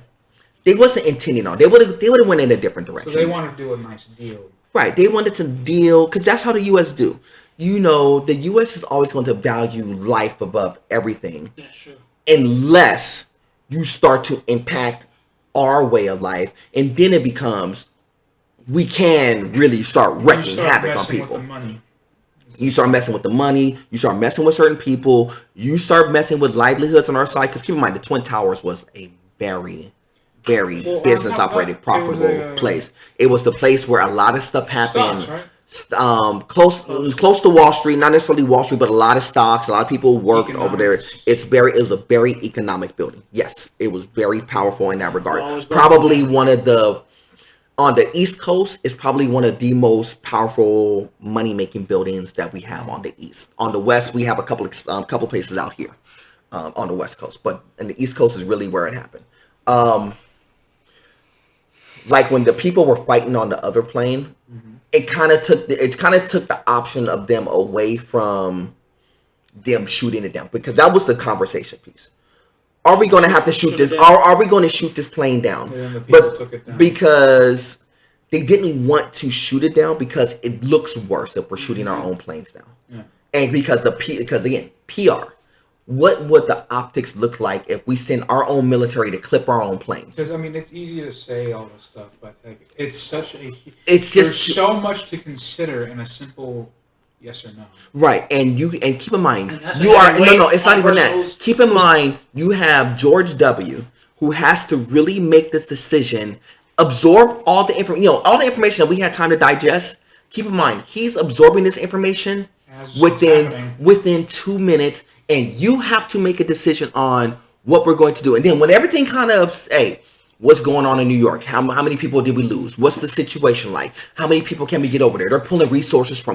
they wasn't intending on. They would have went in a different direction. So they wanted to do a nice deal. Right. They wanted to deal, because that's how the U.S. do. You know, the U.S. is always going to value life above everything. That's true. Unless you start to impact our way of life, and then it becomes, we can really start wreaking havoc on people. You start messing with the money. You start messing with certain people. You start messing with livelihoods on our side. Because keep in mind, the Twin Towers was a very business operated, profitable place. It was the place where a lot of stuff happened. Stocks, right? Close to Wall Street, not necessarily Wall Street, but a lot of stocks. A lot of people worked over there. It was a very economic building. Yes, it was very powerful in that regard. Probably one of the on the East Coast is probably one of the most powerful money making buildings that we have on the East. On the West, we have a couple places out here on the West Coast, but in the East Coast is really where it happened. Like when the people were fighting on the other plane, it kind of took the option of them away from them shooting it down, because that was the conversation piece. Are we going to have to shoot this? Are we going to shoot this plane down? But because they didn't want to shoot it down because it looks worse if we're shooting our own planes down. Yeah. And because again, PR. What would the optics look like if we send our own military to clip our own planes? Because I mean, it's easy to say all this stuff, but like, there's so much to consider in a simple yes or no. Right, and keep in mind, it's not even that. Keep in mind, you have George W., who has to really make this decision, absorb all the information, all the information that we had time to digest. Keep in mind, he's absorbing this information within 2 minutes, and you have to make a decision on what we're going to do. And then when everything kind of, hey, what's going on in New York? How many people did we lose? What's the situation like? How many people can we get over there? They're pulling resources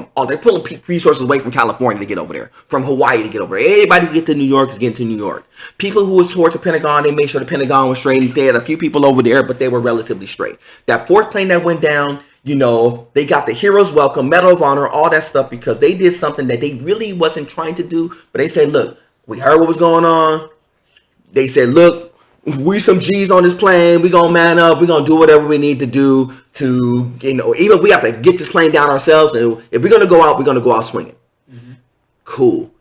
resources away from California to get over there, from Hawaii to get over there. Everybody who get to New York is getting to New York. People who was towards the Pentagon, they made sure the Pentagon was straight. They had a few people over there, but they were relatively straight. That fourth plane that went down, they got the hero's welcome, Medal of Honor, all that stuff, because they did something that they really wasn't trying to do. But they said, look, we heard what was going on. They said, look, we some G's on this plane. We gonna man up. We gonna do whatever we need to do to, even if we have to get this plane down ourselves. And if we're gonna go out swinging. Mm-hmm. Cool.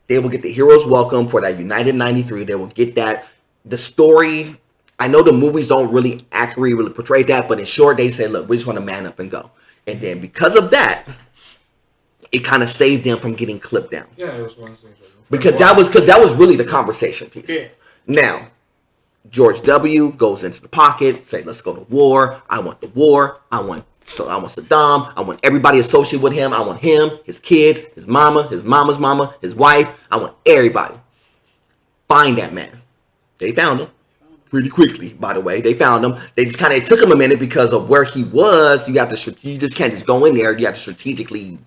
They will get the hero's welcome for that United 93. They will get that. The story, I know the movies don't really accurately portray that, but in short, they say, look, we just want to man up and go. And then because of that, it kind of saved them from getting clipped down. Yeah, it was one of the things. Because that was really the conversation piece. Yeah. Now, George W. goes into the pocket, say, let's go to war. I want the war. I want Saddam. I want everybody associated with him. I want him, his kids, his mama, his mama's mama, his wife. I want everybody. Find that man. They found him pretty quickly, by the way. They found him. They just kind of took him a minute because of where he was. You just can't just go in there. You have to strategically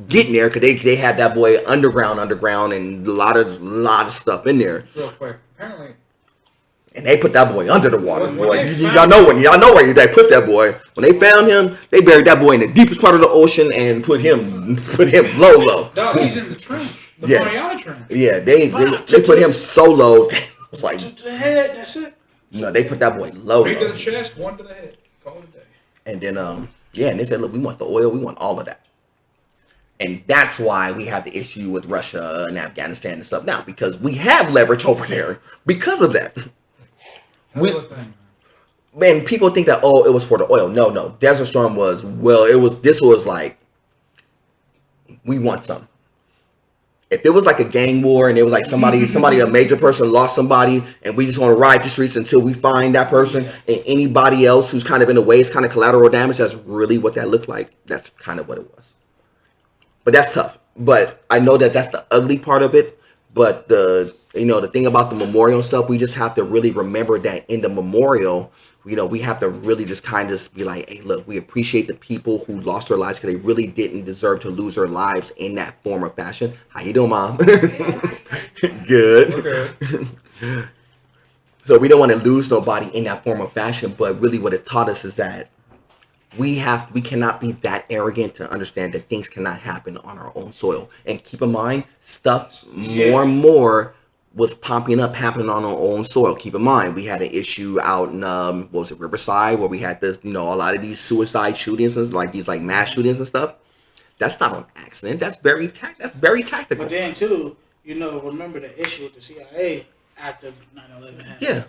get in there, because they had that boy underground, and a lot of stuff in there. Real quick, apparently. And they put that boy under the water, boy. Y'all know where they put that boy. When they found him, they buried that boy in the deepest part of the ocean and put him low. No, he's in the trench, the Mariana Trench. Yeah, they put him so low. It was like to the head. That's it. No, they put that boy low. 3 to the chest, 1 to the head. Call it a day. And then and they said, look, we want the oil, we want all of that. And that's why we have the issue with Russia and Afghanistan and stuff now, because we have leverage over there because of that. Man, people think that, it was for the oil. No. Desert Storm was like, we want some. If it was like a gang war and it was like somebody, a major person lost somebody, and we just want to ride the streets until we find that person, and anybody else who's kind of in a way, it's kind of collateral damage. That's really what that looked like. That's kind of what it was. But that's tough. But I know that's the ugly part of it. But the thing about the memorial and stuff, we just have to really remember that in the memorial, we have to really just kind of be like, hey, look, we appreciate the people who lost their lives, because they really didn't deserve to lose their lives in that form or fashion. How you doing, Mom? Good. Okay. So we don't want to lose nobody in that form or fashion, but really what it taught us is that we cannot be that arrogant to understand that things cannot happen on our own soil. And keep in mind, stuff more and more was happening on our own soil. Keep in mind, we had an issue out in Riverside, where we had this, a lot of these suicide shootings and like these like mass shootings and stuff. That's not an accident. That's very tactical. But then too, remember the issue with the CIA after 9/11 happened. Yeah.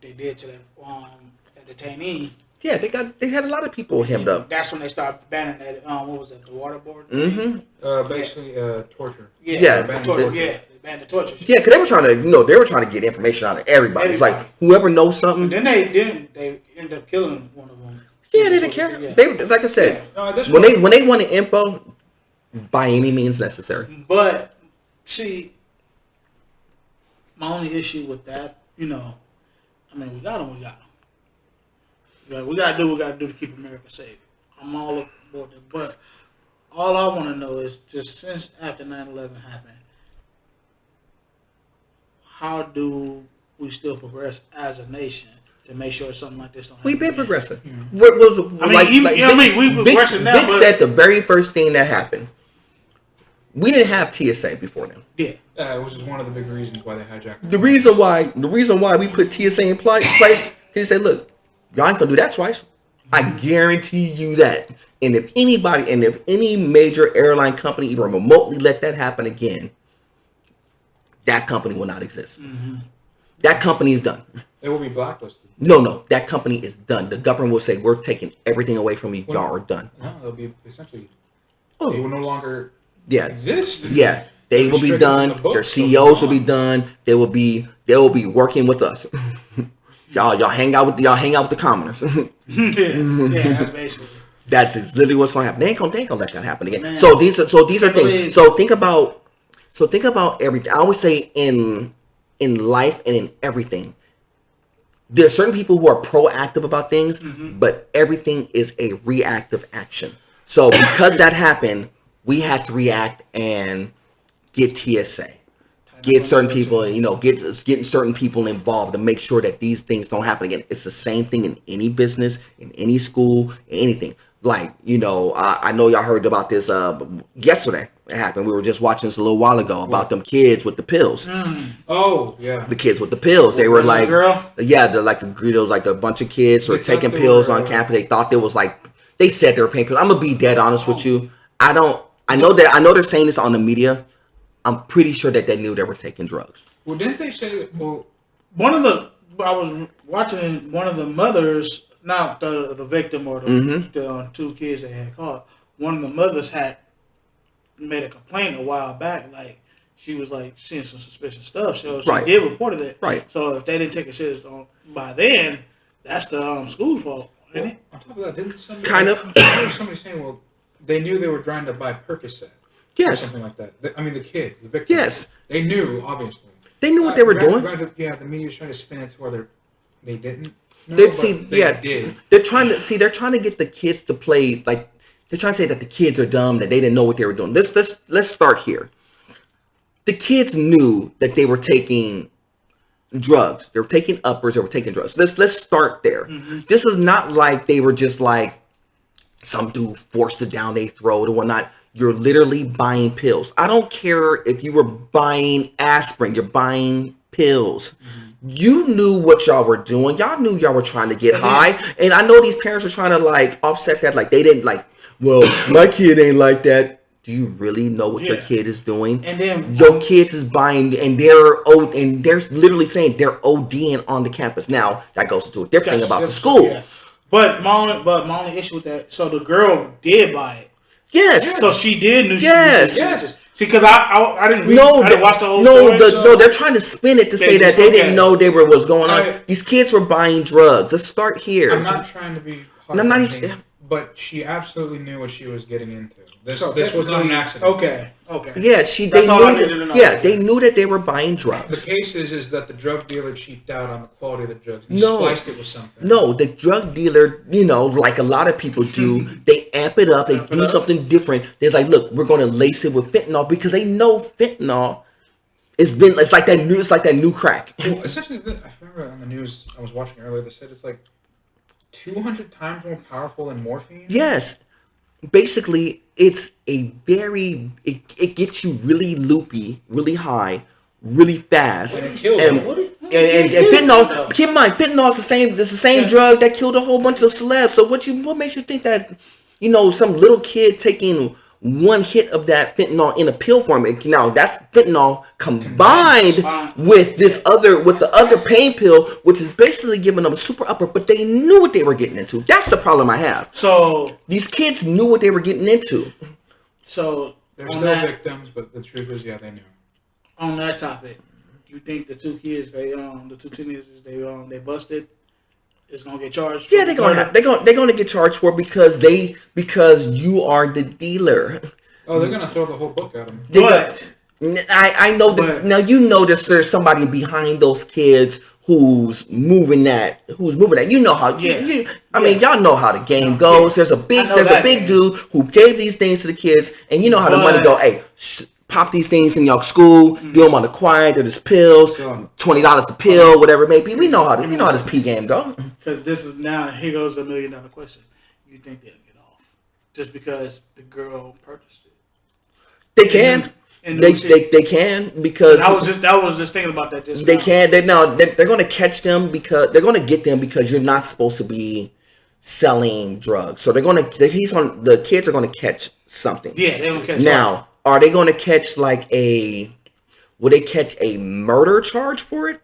They did to that detainee. Yeah, they had a lot of people hemmed up. That's when they started banning that. What was it? The waterboard. Basically, torture. Yeah, they banned the torture. Yeah, because they were trying to get information out of everybody. It's like whoever knows something. And then they end up killing one of them. Yeah, they didn't care. Yeah. They, like I said, when they wanted info, by any means necessary. But see, my only issue with that, we got them. We got them. Like, we gotta do what we gotta do to keep America safe. I'm all aboard it, but all I want to know is just since after 9/11 happened, how do we still progress as a nation to make sure something like this don't happen? We've been progressing. Mm-hmm. We progressing now. Vic said the very first thing that happened. We didn't have TSA before then. Yeah, which is one of the big reasons why they hijacked. The reason why we put TSA in place, because they said, look, y'all ain't gonna do that twice. I guarantee you that. And if any major airline company even remotely let that happen again, that company will not exist. Mm-hmm. That company is done. It will be blacklisted. No, that company is done. The government will say, we're taking everything away from you. Y'all are done. No, they'll be essentially. They will no longer exist. Yeah. They will be done. Their CEOs will be done. They will be working with us. y'all hang out with the commoners. That's basically. That's literally what's gonna happen. They ain't gonna let that happen again. Man. So these are things. So think about everything. I always say in life and in everything, there are certain people who are proactive about things, but everything is a reactive action. So because that happened, we had to react and get TSA. Get certain people, getting certain people involved to make sure that these things don't happen again. It's the same thing in any business, in any school, anything. Like, I know y'all heard about this yesterday. It happened. We were just watching this a little while ago about them kids with the pills. Oh, yeah. The kids with the pills. They were like, they're like a bunch of kids who were taking pills on campus. They thought they was like, they said they were paying pills. I'm gonna be dead honest with you. I know they're saying this on the media. I'm pretty sure that they knew they were taking drugs. Well, didn't they say that? Well, I was watching one of the mothers, not the victim or the two kids they had caught. One of the mothers had made a complaint a while back, like she was like seeing some suspicious stuff. So she did report it. Right. So if they didn't take it serious by then, that's the school's fault, isn't it? On top of that, didn't somebody somebody saying, well, they knew they were trying to buy Percocet. Yes. Or something like that. The kids, the victims. Yes. They knew, obviously. They knew what they were doing. The media was trying to spin it to whether they didn't. They're trying to get the kids to play, like, they're trying to say that the kids are dumb, that they didn't know what they were doing. Let's start here. The kids knew that they were taking drugs. They were taking uppers. They were taking drugs. Let's start there. Mm-hmm. This is not like they were just like some dude forced it down their throat or whatnot. You're literally buying pills. I don't care if you were buying aspirin. You're buying pills. Mm-hmm. You knew what y'all were doing. Y'all knew y'all were trying to get high. And I know these parents are trying to like offset that. Like they didn't like, well, my kid ain't like that. Do you really know what your kid is doing? And then your kids is buying, and they're literally saying they're ODing on the campus. Now that goes into a different thing about the school. Yeah. But my only issue with that, so the girl did buy it. Yes. So she did know. Yes. See, because I didn't read. I didn't watch the whole story. No, they're trying to spin it to say that they didn't know they were what's going on. These kids were buying drugs. Let's start here. I'm not trying to be hard, but she absolutely knew what she was getting into. This was not an accident. Okay. Yeah, they knew that they were buying drugs. The case is that the drug dealer cheaped out on the quality of the drugs. He spliced it with something. No, the drug dealer, like a lot of people do, they amp it up. They do something different. They're like, look, we're going to lace it with fentanyl because they know fentanyl. It's like that new crack. Well, essentially, I remember on the news I was watching earlier. They said it's like 200 times more powerful than morphine. Yes. Basically, it's it gets you really loopy, really high, really fast. And it kills and fentanyl, keep in mind, fentanyl is the same drug that killed a whole bunch of celebs. So what makes you think that, some little kid taking one hit of that fentanyl in a pill form. Now that's fentanyl combined with the other pain pill, which is basically giving them a super upper. But they knew what they were getting into. That's the problem I have. So these kids knew what they were getting into. So they're still victims, but the truth is, yeah, they knew. On that topic, you think the two kids, the two teenagers, they busted? Is gonna get charged? Yeah, they're gonna get charged for it because you are the dealer. Oh, they're gonna throw the whole book at them. I know that now. You notice there's somebody behind those kids who's moving that. You know how. I mean, y'all know how the game goes. There's a big dude who gave these things to the kids, and you know how the money go. Hey. Pop these things in your school, do them on the quiet, they're just pills, $20 a pill, whatever it may be. We know how this P game go. Because here goes $1 million question. You think they'll get off just because the girl purchased it? They can. They can because I was just thinking about that. They can. They're going to catch them because they're going to get them because you're not supposed to be selling drugs. So the kids are going to catch something. Yeah, they're going to catch now. Something. Are they going to catch will they catch a murder charge for it?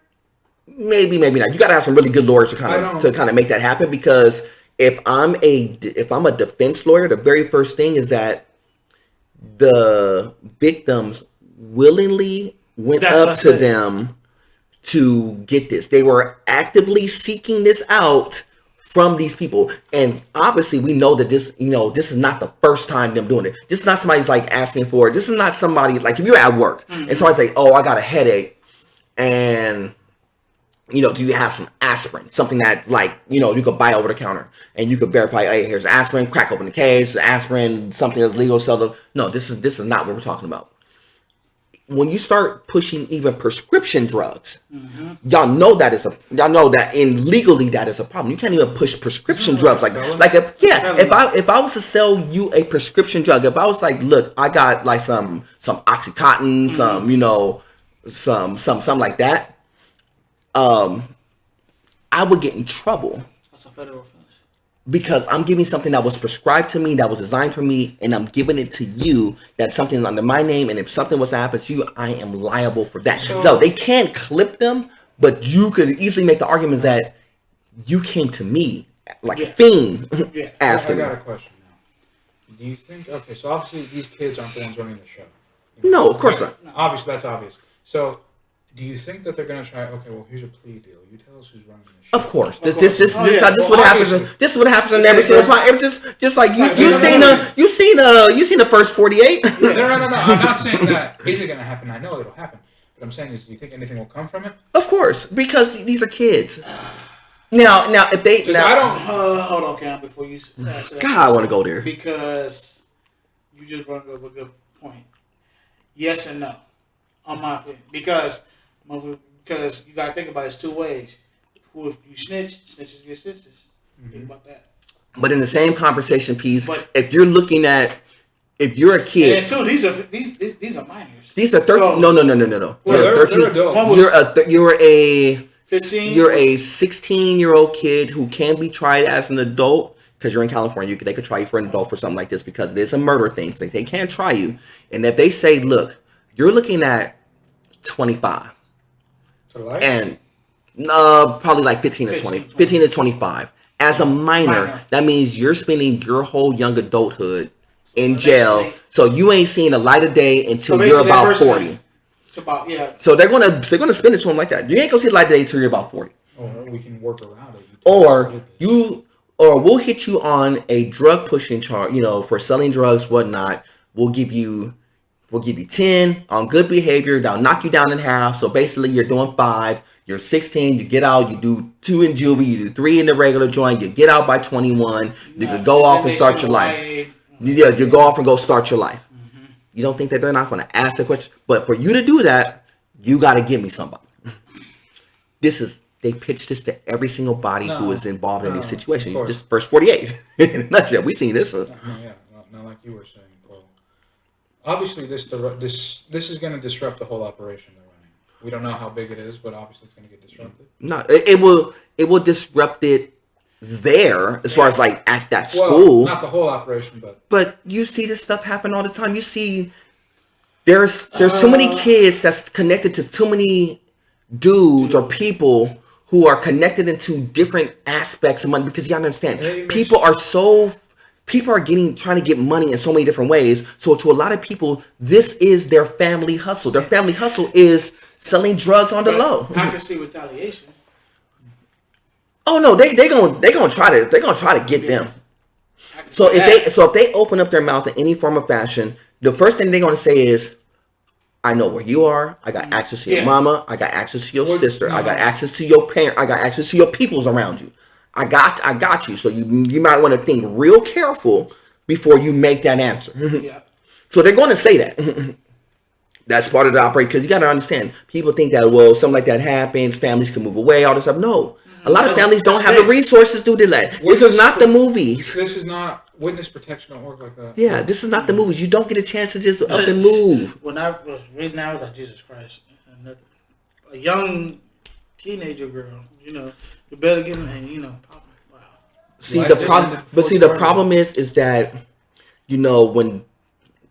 Maybe not. You got to have some really good lawyers to kind of make that happen, because if I'm a defense lawyer, the very first thing is that the victims willingly went up to them to get this. They were actively seeking this out from these people, and obviously we know that this is not the first time them doing it. This is not somebody's like asking for it. This is not somebody like if you're at work and somebody say, "Oh, I got a headache," and do you have some aspirin? Something that you could buy over the counter and you could verify, hey, here's aspirin. Crack open the case, aspirin, something that's legal. Sell. No, this is not what we're talking about. When you start pushing even prescription drugs, y'all know that legally that is a problem. You can't even push prescription drugs if I was to sell you a prescription drug, if I was like, look, I got like some Oxycontin, something like that, I would get in trouble. That's a federal offense. Because I'm giving something that was prescribed to me, that was designed for me, and I'm giving it to you. That's something under my name, and if something was to happen to you, I am liable for that. So they can't clip them, but you could easily make the argument that you came to me like a fiend asking me. I got a question now. Do you think? Okay, so obviously these kids aren't the ones running the show. No, of course not. Obviously, that's obvious. So. Do you think that they're going to try? Okay, well, here's a plea deal. You tell us who's running the show. Of course, this what happens. This is what happens in every single plot. Just like you seen the first 48. No. I'm not saying that isn't going to happen. I know it'll happen. What I'm saying is, do you think anything will come from it? Of course, because these are kids. Now, if they I don't hold on, Cam, before you. God, I want to go there because you just brought up a good point. Yes and no, on my opinion, because you gotta think about it, it's two ways. If you snitch, snitches get stitches. Think about that. But in the same conversation piece, if you're a kid, and two, these are minors. These are 13. So, no. Well, they're 13. You're a 15. You're a 16-year-old kid who can be tried as an adult because you're in California. They could try you for an adult for something like this because it is a murder thing. So they can't try you. And if they say, look, you're looking at 25. And probably like 15 to 25. As a minor, that means you're spending your whole young adulthood in jail. So you ain't seeing the light of day until you're about 40. So they're gonna spend it to them like that. You ain't gonna see the light of day until you're about 40. Or we can work around it. Or we'll hit you on a drug pushing charge, for selling drugs, whatnot. We'll give you 10 on good behavior. That'll knock you down in half. So basically you're doing 5. You're 16. You get out. You do 2 in juvie. You do 3 in the regular joint. You get out by 21. You could go off and start your life. Yeah, you go off and go start your life. Mm-hmm. You don't think that they're not going to ask the question? But for you to do that, you got to give me somebody. They pitch this to every single body who is involved in these situations. Just verse 48. In a nutshell, we've seen this. Not like you were saying. Obviously, this is going to disrupt the whole operation they're running. We don't know how big it is, but obviously it's going to get disrupted. No, it will disrupt it there as far as like at that school. Not the whole operation, but you see this stuff happen all the time. You see there's so many kids that's connected to too many dudes or people who are connected into different aspects of money, because you gotta understand, people are trying to get money in so many different ways. So to a lot of people, this is their family hustle. Their family hustle is selling drugs on the low. I can see retaliation. Oh no, they're gonna try to get them. So if they open up their mouth in any form of fashion, the first thing they're gonna say is, I know where you are. I got access to your mama. I got access to your sister. I got access to your parent. I got access to your peoples around you. I got you. So you might want to think real careful before you make that answer. Yeah. So they're going to say that. That's part of the operation, because you got to understand. People think that, well, something like that happens, families can move away, all this stuff. No. A lot of families don't have the resources to do that. This is not the movies. This is not witness protection. Don't work like that. Yeah, this is not the movies. You don't get a chance to just up and move. When I was reading out, I was like, Jesus Christ, a young teenager girl, you better get and pop. Wow. The problem is that when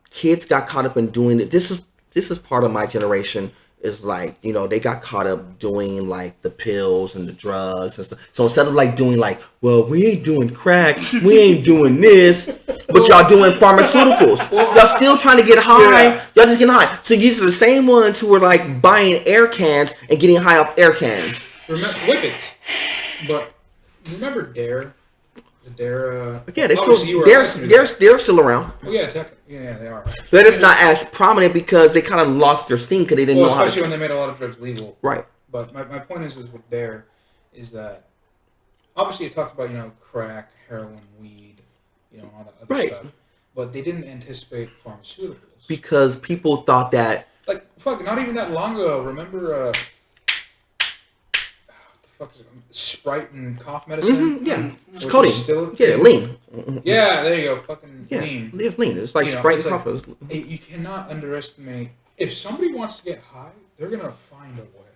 kids got caught up in doing it, this is part of my generation. Is like, they got caught up doing like the pills and the drugs and stuff. So instead of like doing like, well, we ain't doing crack, we ain't doing this, but y'all doing pharmaceuticals. Y'all still trying to get high. Yeah. Y'all just getting high. So these are the same ones who were like buying air cans and getting high off air cans. Remember Whippets, but remember Dare? The Dare. Yeah, they're still around. Well, yeah, they are. But it's not as prominent because they kind of lost their steam because they didn't know how to. Especially when they made a lot of drugs legal. Right. But my point is with Dare is that obviously it talks about crack, heroin, weed, all that other stuff. But they didn't anticipate pharmaceuticals because people thought that not even that long ago. Remember what the fuck is it? Sprite and cough medicine. Mm-hmm, yeah, it's codeine. Yeah, lean. Mm-hmm. Yeah, there you go. Fucking lean. It's lean. It's like Sprite and cough. You cannot underestimate. If somebody wants to get high, they're gonna find a way.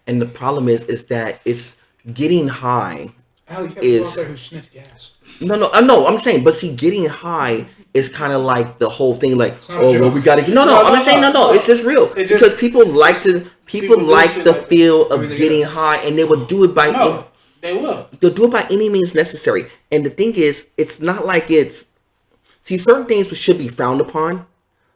And the problem is that it's getting high. Hell, you have people out there who sniff gas. No. I'm saying, but see, getting high is kind of like the whole thing. Like, we gotta get. No. I'm not saying no. It's just real because people like to. People like the feel of getting high, and they will do it by. They will. They'll do it by any means necessary. And the thing is, it's not like it's. See, certain things should be frowned upon,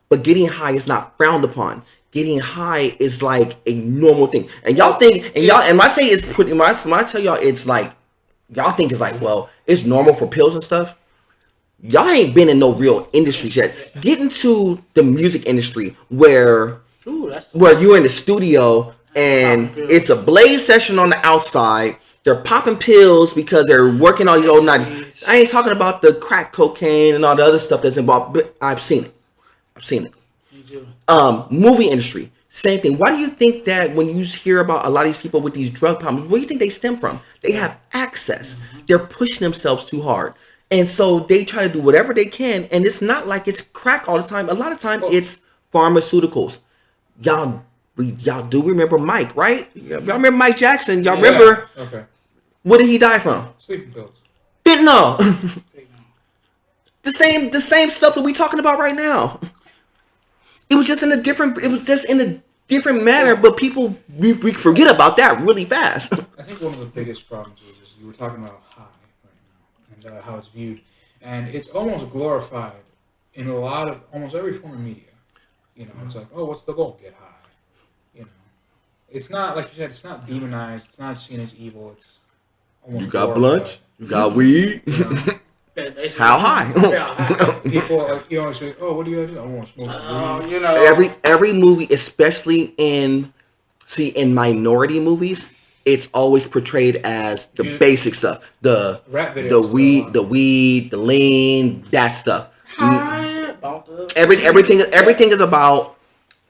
but getting high is not frowned upon. Getting high is like a normal thing. And y'all think, and when I say it's pretty much, when I tell y'all it's like, y'all think it's like, well, it's normal for pills and stuff. Y'all ain't been in no real industries yet. Get into the music industry where you're in the studio and it's a blaze session on the outside. They're popping pills because they're working all these old nights. I ain't talking about the crack cocaine and all the other stuff that's involved, but I've seen it. Movie industry, same thing. Why do you think that when you hear about a lot of these people with these drug problems, where do you think they stem from? They have access. They're pushing themselves too hard. And so they try to do whatever they can. And it's not like it's crack all the time. A lot of time it's pharmaceuticals. Y'all do remember Mike, right? Y'all remember Mike Jackson. Y'all remember what did he die from? Sleeping pills. Fentanyl. the same stuff that we talking about right now. It was just in a different manner, but people we forget about that really fast. I think one of the biggest problems is you were talking about high right now and how it's viewed, and it's almost glorified in almost every form of media. It's like, oh, what's the goal? Get high. It's not like you said. It's not demonized. It's not seen as evil. It's almost. You got blunts. You got weed. How high? People say, "Oh, what do you do?" I want to smoke. Every movie, especially in minority movies, it's always portrayed as the basic stuff, the rap videos, the weed, the lean, that stuff. Everything is about,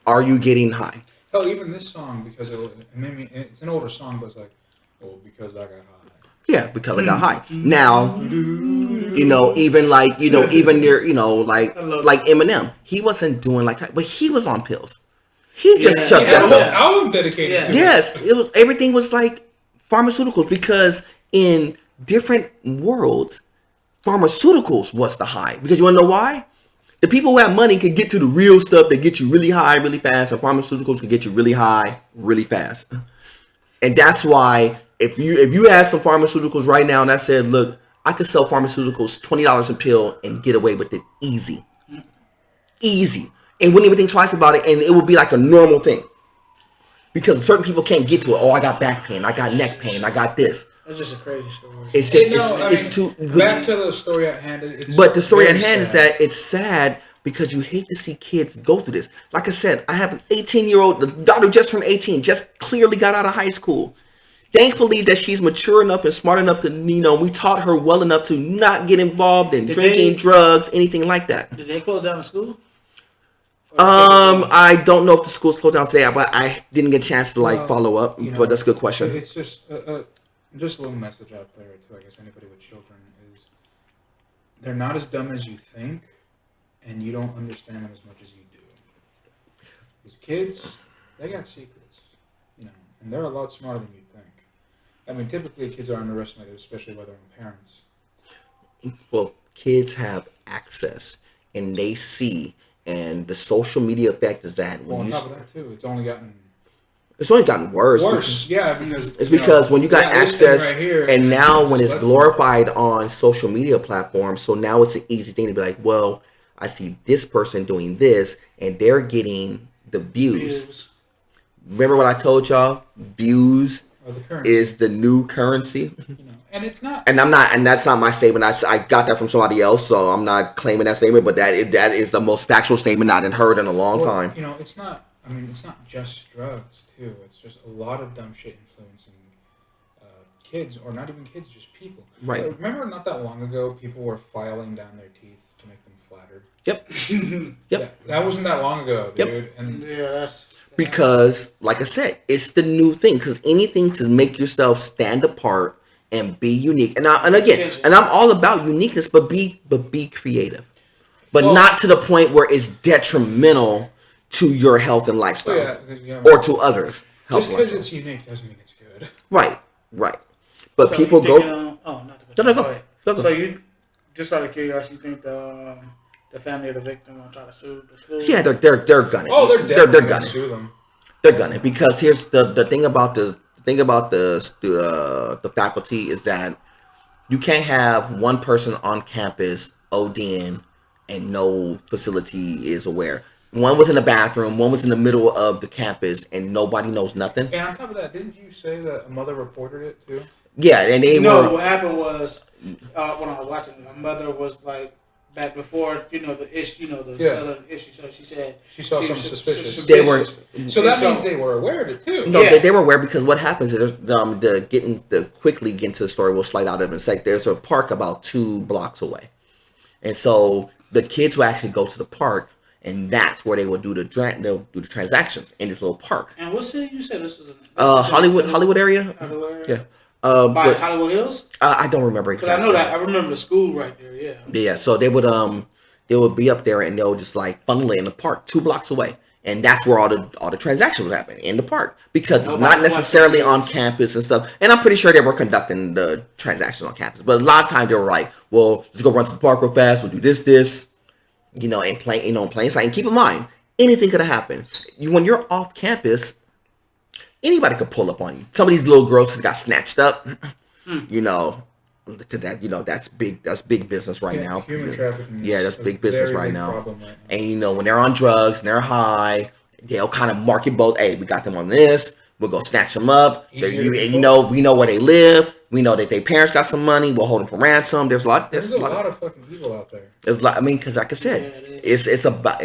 are you getting high? Hell, even this song, because it's an older song, but it's like, oh, because I got high. Yeah, because I got high. Now, even like Eminem, he wasn't doing but he was on pills. He just chucked that stuff. Album dedicated to yes, everything was like pharmaceuticals, because in different worlds, pharmaceuticals was the high. Because you want to know why? The people who have money can get to the real stuff that get you really high really fast, and pharmaceuticals can get you really high really fast. And that's why if you had some pharmaceuticals right now that said, look, I could sell pharmaceuticals $20 a pill and get away with it easy. And wouldn't even think twice about it, and it would be like a normal thing. Because certain people can't get to it. Oh, I got back pain, I got neck pain, I got this. It's just a crazy story. It's just it's too. Back to the story at hand. But the story at hand is that it's sad because you hate to see kids go through this. Like I said, I have an 18-year-old. The daughter just turned 18, just clearly got out of high school. Thankfully that she's mature enough and smart enough to, we taught her well enough to not get involved in drinking, drugs, anything like that. Did they close down the school? I don't know if the school's closed down today, but I didn't get a chance to follow up. But that's a good question. It's just a little message out there to, I guess, anybody with children is they're not as dumb as you think, and you don't understand them as much as you do. These kids, they got secrets, and they're a lot smarter than you think. I mean, typically kids are underestimated, especially by their own parents. Well, kids have access, and they see, and the social media effect is that when on top of that too, it's only gotten worse. Yeah, because it's when you got access, right here, and now when it's glorified on social media platforms, so now it's an easy thing to be like, well, I see this person doing this, and they're getting the views. Remember what I told y'all? Views is the new currency. And it's not. And that's not my statement. I got that from somebody else, so I'm not claiming that statement. But that is the most factual statement I've heard in a long time. It's not. I mean, it's not just drugs too. It's just a lot of dumb shit influencing kids, or not even kids, just people. Right. Remember, not that long ago, people were filing down their teeth to make them flatter. Yep. Yep. That wasn't that long ago, dude. Yep. And that's because, like I said, it's the new thing. Because anything to make yourself stand apart and be unique, and I'm all about uniqueness, but be creative, but not to the point where it's detrimental to your health and lifestyle, or to others. Just because it's unique doesn't mean it's good. Right. But so people go. Go. So you, just out of curiosity, you think the family of the victim will try to sue the school? Yeah, they're gunning. Oh, they're gunning. Sue them. They're gunning because here's the thing about the faculty is that you can't have one person on campus ODing and no facility is aware. One was in the bathroom, one was in the middle of the campus, and nobody knows nothing. And on top of that, didn't you say that a mother reported it too? Yeah, and they what happened was when I was watching, my mother was like, back before the issue, selling issue. So she said she saw something suspicious. They were, so that means they were aware of it too. No, they were aware because what happens is quickly get into the story. We'll slide out of it in a sec. There's a park about 2 blocks away, and so the kids will actually go to the park, and that's where they will do the transactions in this little park. And what city you said this was? Hollywood area. Yeah. By Hollywood Hills? I don't remember exactly. I know that. I remember the school right there. Yeah. Yeah. So they would be up there and they'll just funnel it in the park 2 blocks away, and that's where all the transactions would happen, in the park, because it's not necessarily on campus and stuff. And I'm pretty sure they were conducting the transactions on campus, but a lot of times they were like, "Well, let's go run to the park real fast. We'll do this." In plain sight. And keep in mind, anything could have happened. When you're off campus, anybody could pull up on you. Some of these little girls got snatched up, because that's big business right now. Human trafficking. Yeah, that's big business right now. And when they're on drugs and they're high, they'll kind of mark it both. Hey, we got them on this. We'll go snatch them up. We know where they live. We know that their parents got some money. We'll hold them for ransom. There's a lot of fucking people out there. Because like I said, it's about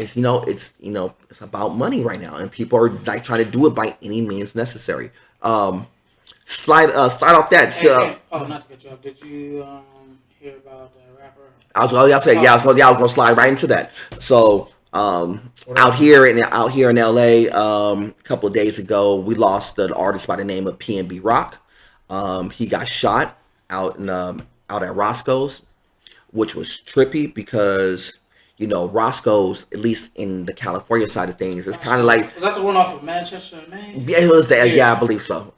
money right now, and people are trying to do it by any means necessary. Slide off that. Not to get you up. Did you hear about the rapper? I was gonna slide right into that. So out here in LA, a couple of days ago, we lost an artist by the name of PNB Rock. He got shot out at Roscoe's, which was trippy because Roscoe's, at least in the California side of things, is kind of like, was that the one off of Manchester, Maine? Yeah, it was there. Yeah, I believe so.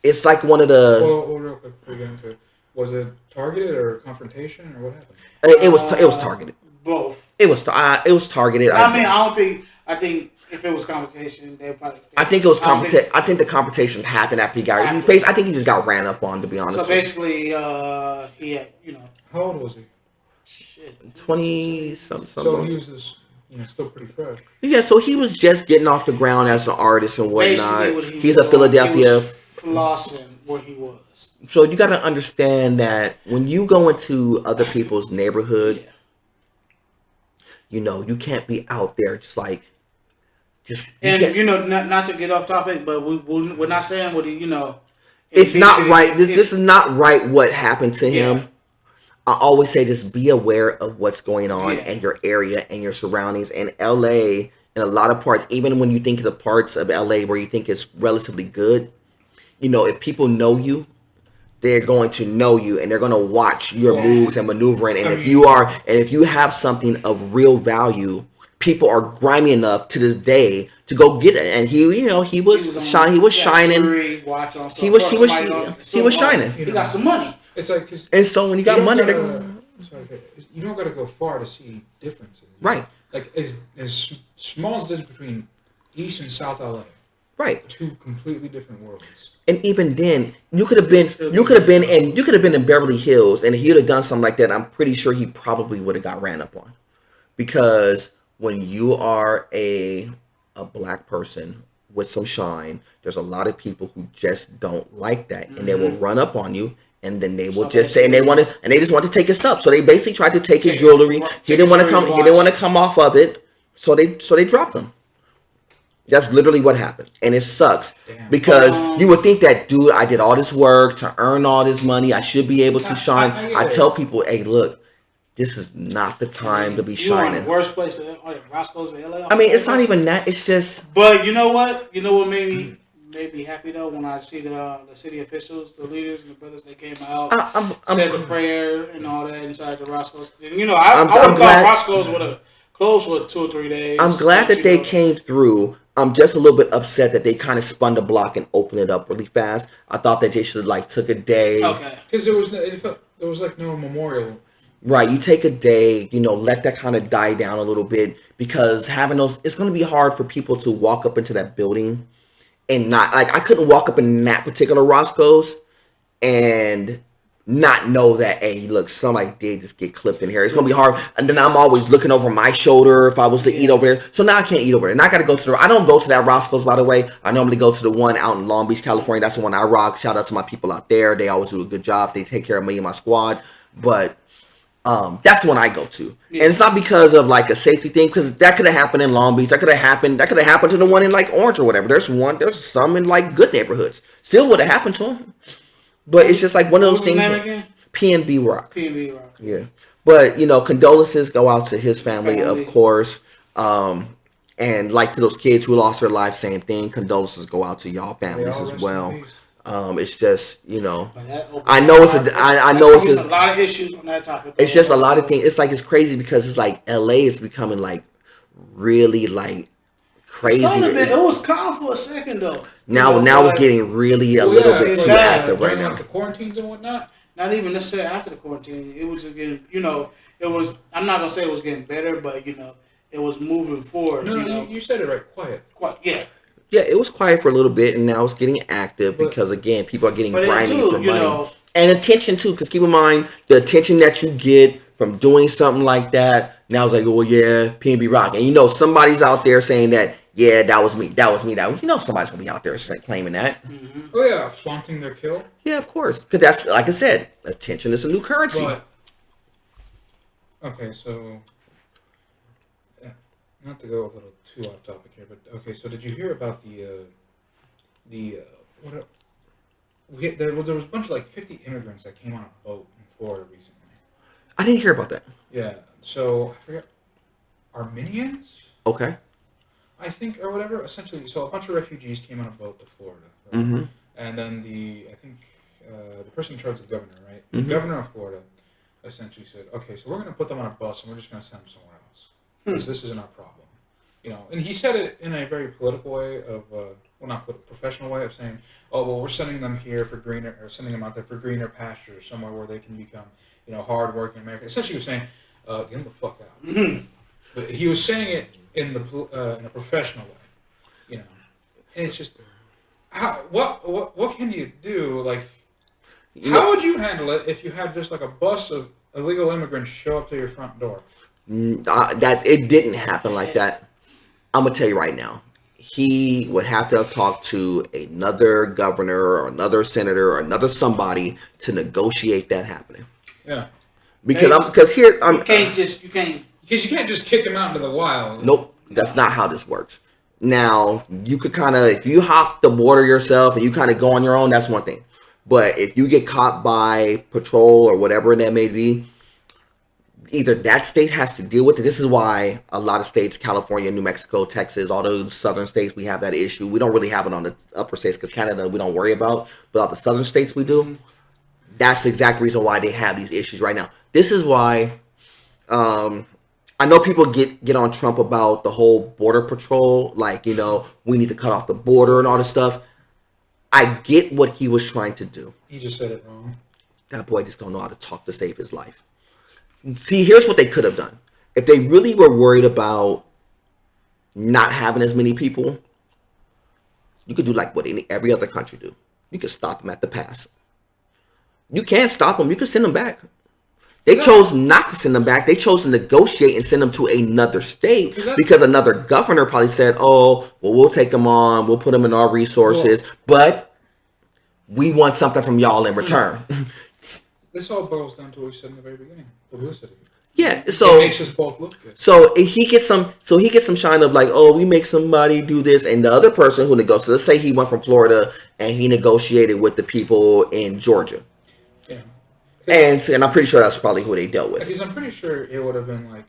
It's like one of the. Well, real quick before we get into it, Was it targeted or a confrontation or what happened? It was targeted. Both. It was targeted. I think if it was confrontation, they probably. I think it was confrontation. I think the confrontation happened after he got. I think he just got ran up on. To be honest. So basically, he had, How old was he? Shit. 20 something. So he was still pretty fresh. Yeah, so he was just getting off the ground as an artist and whatnot. He's a Philadelphia. Flossing where he was. So you got to understand that when you go into other people's neighborhood, you can't be out there not to get off topic, but we're not saying what he, It's not right. This is not right what happened to him. I always say just be aware of what's going on in your area and your surroundings. And LA, in a lot of parts, even when you think of the parts of LA where you think it's relatively good, if people know you, they're going to know you and they're going to watch your moves and maneuvering. And if you have something of real value, people are grimy enough to this day to go get it. And he was shining. He was shining. He got some money. It's like, and so when you got money, you don't got to go far to see differences. Right. Like as small as it is between East and South LA. Right. Two completely different worlds. And even then, you could have been in Beverly Hills, and if he'd have done something like that, I'm pretty sure he probably would have got ran up on. Because when you are a black person with some shine, there's a lot of people who just don't like that, and they will run up on you. And then they will just say, and they just want to take his stuff. So they basically tried to take his jewelry. He didn't want to come off of it. So they dropped him. That's literally what happened. And it sucks. Because you would think that, dude, I did all this work to earn all this money. I should be able to shine. I tell people, hey, look, this is not the time to be shining. The worst place Roscoe's in LA. I mean, it's not even that. It's just. But you know what? You know what made me happy though when I see the city officials, the leaders, and the brothers. They came out, said the prayer and all that inside the Roscoe's. And I would have thought Roscoe's would have closed for 2 or 3 days. I'm glad that they came through. I'm just a little bit upset that they kind of spun the block and opened it up really fast. I thought that they should have took a day. Okay. Because there was no memorial. Right, you take a day, let that kind of die down a little bit, because having those, it's going to be hard for people to walk up into that building and not, I couldn't walk up in that particular Roscoe's and not know that, hey, look, somebody did just get clipped in here. It's going to be hard. And then I'm always looking over my shoulder if I was to eat over there. So now I can't eat over there. And I got to go I don't go to that Roscoe's, by the way. I normally go to the one out in Long Beach, California. That's the one I rock. Shout out to my people out there. They always do a good job. They take care of me and my squad. But that's the one I go to. And it's not because of a safety thing, because that could have happened in Long Beach. That could have happened to the one in Orange or whatever. There's some in good neighborhoods. Still would have happened to them. But it's just one of those things. PNB Rock. PNB Rock. Yeah. But, condolences go out to his family, of course. And to those kids who lost their lives, same thing. Condolences go out to y'all families as well. It's just, I know it's a lot of issues on that topic. It's just a lot of things. It's crazy because it's LA is becoming really crazy. It was calm for a second though. Now it's getting really a little bit too active right now. The quarantines and whatnot. Not even necessarily after the quarantine. It was just getting, it was. I'm not gonna say it was getting better, but it was moving forward. No, you said it right. Quiet. Yeah. Yeah, it was quiet for a little bit, and now it's getting active because, again, people are getting grimy for money. And attention, too, because keep in mind, the attention that you get from doing something like that, now it's PNB Rock. And somebody's out there saying that, yeah, that was me. Somebody's going to be out there claiming that. Mm-hmm. Oh, yeah, flaunting their kill. Yeah, of course. Because that's, like I said, attention is a new currency. But, okay, so, not to go a little too off topic here, but okay. So did you hear about there was a bunch of 50 immigrants that came on a boat in Florida recently? I didn't hear about that. Yeah. So I forget. Armenians? Okay. I think, or whatever. Essentially, so a bunch of refugees came on a boat to Florida, right? Mm-hmm. And then the person in charge of the governor, right? Mm-hmm. The governor of Florida essentially said, okay, so we're going to put them on a bus and we're just going to send them somewhere else because this isn't our problem. And he said it in a very political way professional way of saying, oh, well, we're sending them here for greener, or sending them out there for greener pastures, somewhere where they can become, hardworking Americans. Essentially, he was saying, get them the fuck out. Mm-hmm. But he was saying it in a professional way, And it's just, what can you do? Like, how would you handle it if you had just like a bus of illegal immigrants show up to your front door? That it didn't happen like that. I'm gonna tell you right now, he would have to have talked to another governor or another senator or another somebody to negotiate that happening. Yeah, because you can't just kick them out into the wild. Nope, that's not how this works. Now you could if you hop the border yourself and you kind of go on your own, that's one thing. But if you get caught by patrol or whatever that may be, either that state has to deal with it. This is why a lot of states, California, New Mexico, Texas, all those southern states, we have that issue. We don't really have it on the upper states because Canada we don't worry about. But all the southern states we do. That's the exact reason why they have these issues right now. This is why I know people get on Trump about the whole border patrol. Like, we need to cut off the border and all this stuff. I get what he was trying to do. He just said it wrong. That boy just don't know how to talk to save his life. See, here's what they could have done. If they really were worried about not having as many people, you could do like what every other country do. You could stop them at the pass. You can't stop them. You could send them back. They chose not to send them back. They chose to negotiate and send them to another state because another governor probably said, oh, well, we'll take them on. We'll put them in our resources. But we want something from y'all in return. This all boils down to what we said in the very beginning. Publicity. Yeah, so it makes us both look good. So he gets some shine of like, oh, we make somebody do this, and the other person who negotiates. Let's say he went from Florida and he negotiated with the people in Georgia. Yeah, and I'm pretty sure that's probably who they dealt with. Because I'm pretty sure it would have been like,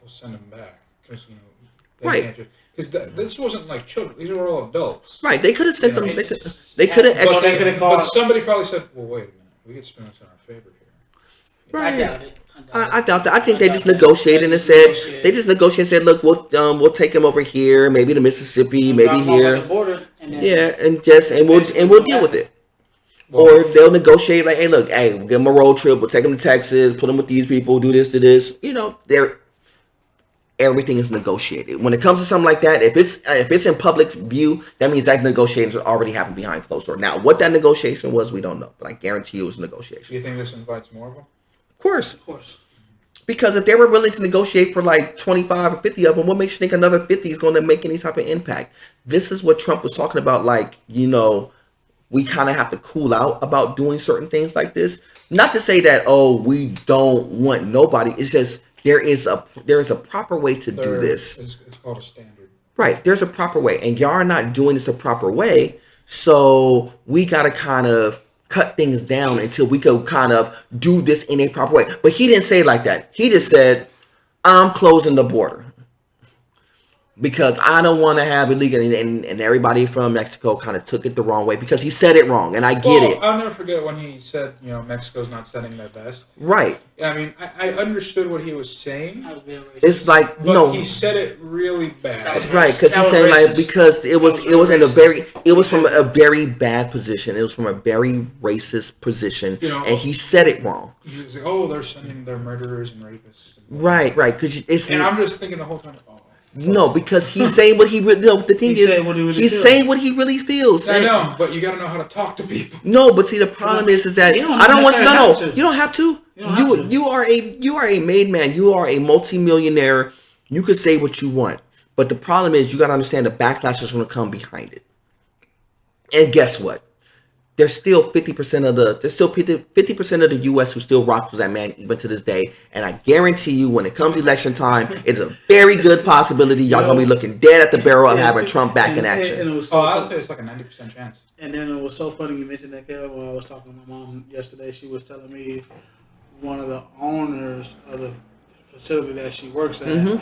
we'll send them back because right. Because this wasn't like children; these were all adults. Right? They could have sent them. They could have. But somebody probably said, well, wait a minute, we get spin this in our favor here. Right. I doubt it. I doubt that. I think they just negotiated and said look, we'll take him over here, maybe to Mississippi, maybe here. And we'll deal with it. Or they'll negotiate like, we'll give them a road trip, we'll take them to Texas, put them with these people, do this, everything is negotiated. When it comes to something like that, if it's in public's view, that means that negotiations already happened behind closed doors. Now, what that negotiation was, we don't know, but I guarantee you it was a negotiation. Do you think this invites more of them? Of course. Because if they were willing to negotiate for like 25 or 50 of them, what makes you think another 50 is going to make any type of impact? This is what Trump was talking about. Like, we kind of have to cool out about doing certain things like this. Not to say that, we don't want nobody. It's just there is a proper way to do this. It's called a standard. Right. There's a proper way. And y'all are not doing this a proper way. So we got to kind of cut things down until we could kind of do this in a proper way. But he didn't say it like that. He just said, I'm closing the border because I don't want to have illegal, and everybody from Mexico kind of took it the wrong way because he said it wrong, and I get it. I'll never forget when he said, Mexico's not sending their best. Right. I mean, I understood what he was saying. It's like, but he said it really bad. Right, because he's saying like, because it was from a very bad position. It was from a very racist position, and he said it wrong. He's like, they're sending their murderers and rapists. Right, because and I'm just thinking the whole time, no, because he's saying what he really. No, the thing is, he's saying what he really feels. I know, but you got to know how to talk to people. No, but see, the problem is that I don't want you. No, you don't have to. You are a made man. You are a multimillionaire. You could say what you want, but the problem is you got to understand the backlash is going to come behind it. And guess what? There's still 50% of the U.S. who still rocks with that man even to this day. And I guarantee you, when it comes election time, it's a very good possibility y'all gonna be looking dead at the barrel of having Trump back in action. I would say it's like a 90% chance. And then it was so funny you mentioned that, Kev. When I was talking to my mom yesterday, she was telling me one of the owners of the facility that she works at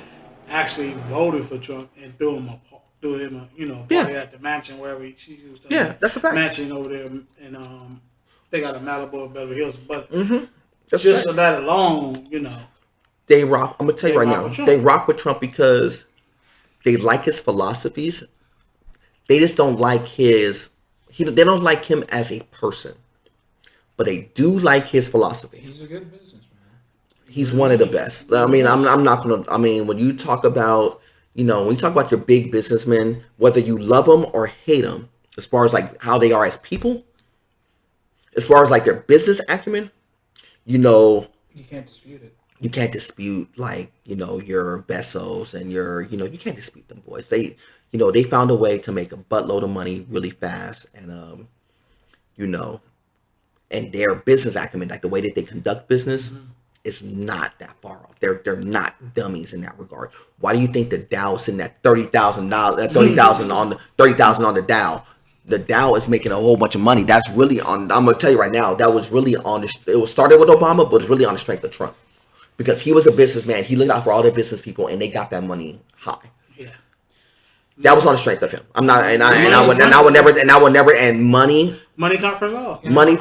actually voted for Trump and threw him a party at the mansion wherever she used to. That's a fact. Mansion over there, and they got a Malibu or Beverly Hills. But just for that alone, they rock. I'm gonna tell you right now, they rock with Trump because They like his philosophies. They just don't like they don't like him as a person. But they do like his philosophy. He's a good businessman. He's one of the best. I mean, I'm not going to, I mean, when you talk about, when you talk about your big businessmen, whether you love them or hate them, as far as like how they are as people, as far as like their business acumen, you can't dispute it. You can't dispute like, your Bezos and your, you can't dispute them boys. They, they found a way to make a buttload of money really fast and, and their business acumen, like the way that they conduct business, is not that far off. They're not dummies in that regard. Why do you think the Dow is sitting at $30,000 on the Dow? The Dow is making a whole bunch of money. That's really on. I'm gonna tell you right now. That was really on. It was started with Obama, but it's really on the strength of Trump, because he was a businessman. He looked out for all the business people, and they got that money high. Yeah, that was on the strength of him. I'm not, and I would never. And money conquers all. Money.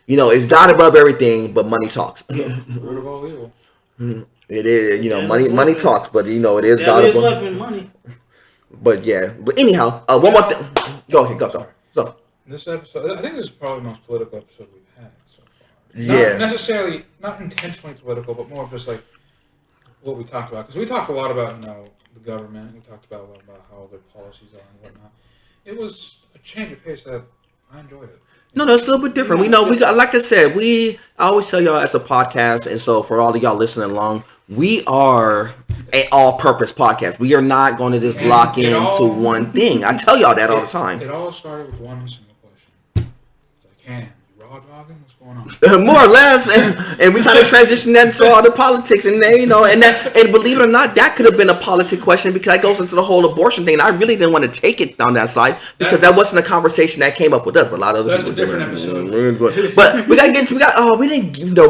It's God above everything, but money talks. Root of all evil. It is, money talks, but it is God above money. But yeah, but anyhow, one more thing. Go ahead, go. So this episode, I think this is probably the most political episode we've had so far. Yeah, not necessarily, not intentionally political, but more just like what we talked about, because we talked a lot about the government. We talked about a lot about how their policies are and whatnot. It was a change of pace that I enjoyed it. No, it's a little bit different. We got, like I said, I always tell y'all as a podcast, and so for all of y'all listening along, we are an all-purpose podcast. We are not going to just lock into one thing. I tell y'all that all the time. It all started with one single question. You raw dogging? What's going on? More or less, and we kind of transitioned that into all the politics, and and believe it or not, that could have been a politic question, because that goes into the whole abortion thing. And I really didn't want to take it on that side, because that wasn't a conversation that came up with us, but a lot of other people. That's a different episode. But we gotta get into we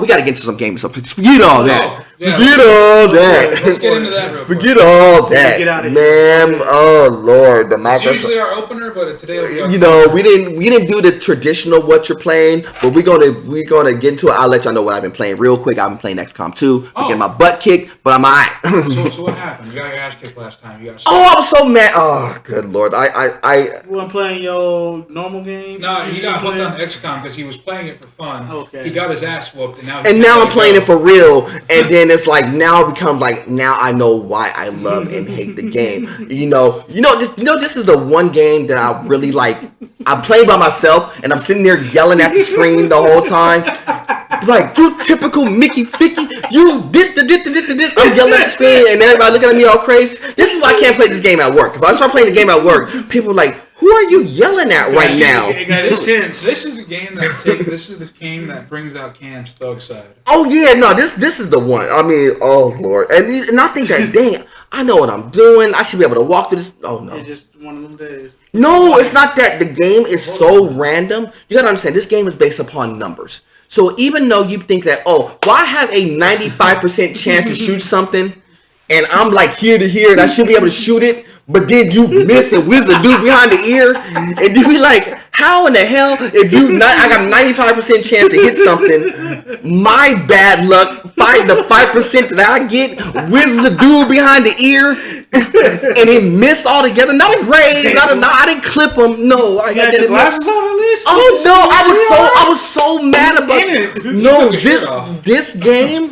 gotta get into some games. So forget all that. Forget all that. Let's get into that real quick. Forget all that, man. Oh Lord, it's usually our opener, but today we didn't do the traditional what you're playing, but we're gonna get into it. I'll let y'all know what I've been playing real quick. I've been playing XCOM 2. I'm getting my butt kicked, but I'm alright. So what happened? You got your ass kicked last time. I was so mad. Oh, good Lord. I You weren't playing your normal game? No, he got hooked on XCOM because he was playing it for fun. Okay. He got his ass whooped, and now I'm playing it for real. And then it's like now it becomes like now I know why I love and hate the game. This is the one game that I really like. I'm playing by myself and I'm sitting there yelling at the screen the whole time. Like, you typical Mickey Ficky, you this. I'm yelling at the screen and everybody looking at me all crazy. This is why I can't play this game at work. If I start playing the game at work, people are like, who are you yelling at right now? This is the game that brings out Cam's thug side. Oh yeah, no, this is the one. I mean, oh Lord, and I think that damn, I know what I'm doing. I should be able to walk through this. Oh no, it's just one of them days. No, it's not that. The game is so random. You gotta understand, this game is based upon numbers. So even though you think that, I have a 95% chance to shoot something, and I'm like here to here, and I should be able to shoot it, but then you miss and whiz a dude behind the ear, and you be like, how in the hell, I got a 95% chance to hit something, my bad luck, the 5% that I get, whizzes the dude behind the ear, and it missed altogether. Not a grade, I didn't clip him, no. I got the glasses on at least? Oh no, I was so mad about it. No, this game,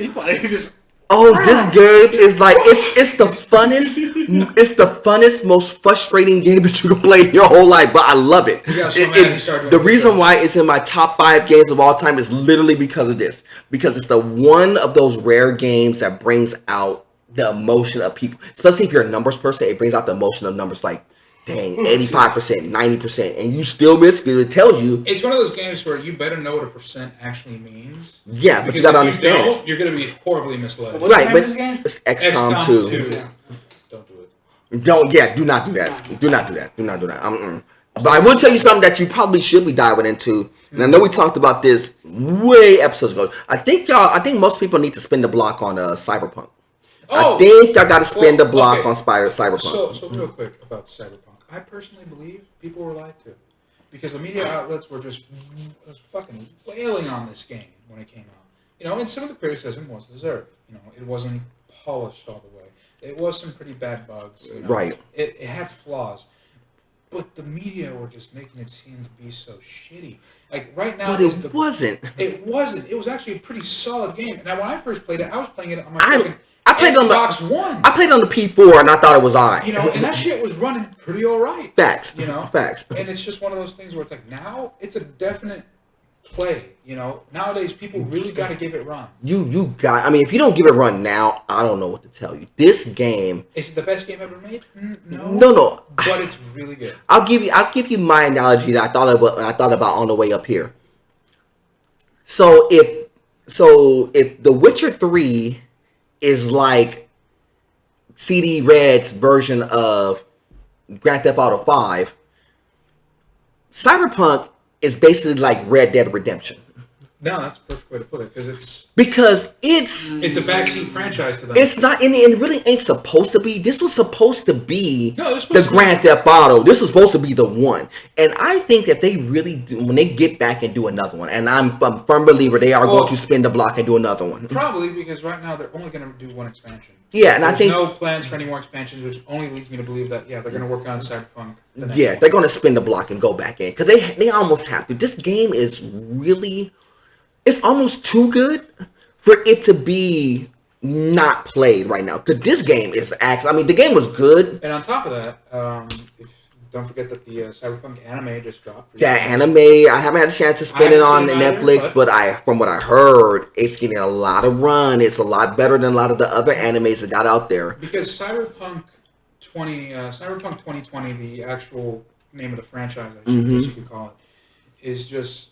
this game is like it's the funnest, most frustrating game that you can play in your whole life, but I love it. The reason why it's in my top 5 games of all time is literally because of this. Because it's the one of those rare games that brings out the emotion of people. Especially if you're a numbers person, it brings out the emotion of numbers like, dang, 85%, 90%, and you still miss because it tells you. It's one of those games where you better know what a percent actually means. Yeah, but you gotta understand it. You're gonna be horribly misled. Right, but it's XCOM 2. Yeah. Don't do it. Do not do that. Do not do that. But I will tell you something that you probably should be diving into. And I know we talked about this way episodes ago. I think most people need to spin the block on Cyberpunk. I think y'all got to spin the block on Cyberpunk. So real quick about Cyberpunk. I personally believe people were lied to. Because the media outlets were just fucking wailing on this game when it came out. And some of the criticism was deserved. It wasn't polished all the way. It was some pretty bad bugs. You know? Right. It had flaws. But the media were just making it seem to be so shitty. Like, right now... But it wasn't. It wasn't. It was actually a pretty solid game. Now, when I first played it, I was playing it on my Xbox One. I played on the P4, and I thought it was alright. You know, and that shit was running pretty alright. Facts. You know? Facts. And it's just one of those things where it's like, now, it's a definite play. You know? Nowadays, people really got to give it run. I mean, if you don't give it a run now, I don't know what to tell you. This game... Is it the best game ever made? No. No. But it's really good. I'll give you my analogy that I thought about on the way up here. So if The Witcher 3 is like CD Red's version of Grand Theft Auto 5, Cyberpunk is basically like Red Dead Redemption. No, that's the perfect way to put it, because it's a backseat franchise to them. It's not, and it really ain't supposed to be. This was supposed to be the to Grand Theft Auto. This was supposed to be the one, and I think that they really do when they get back and do another one. And I'm a firm believer they are going to spin the block and do another one. Probably because right now they're only going to do one expansion. Yeah, and There's I think no plans for any more expansions, which only leads me to believe that they're going to work on Cyberpunk. They're going to spin the block and go back in because they almost have to. This game is really. It's almost too good for it to be not played right now. Because this game is actually... I mean, the game was good. And on top of that, don't forget that the Cyberpunk anime just dropped. That anime, I haven't had a chance to spin it on Netflix, but from what I heard, it's getting a lot of run. It's a lot better than a lot of the other animes that got out there. Because Cyberpunk 2020, the actual name of the franchise, I guess you could call it, is just...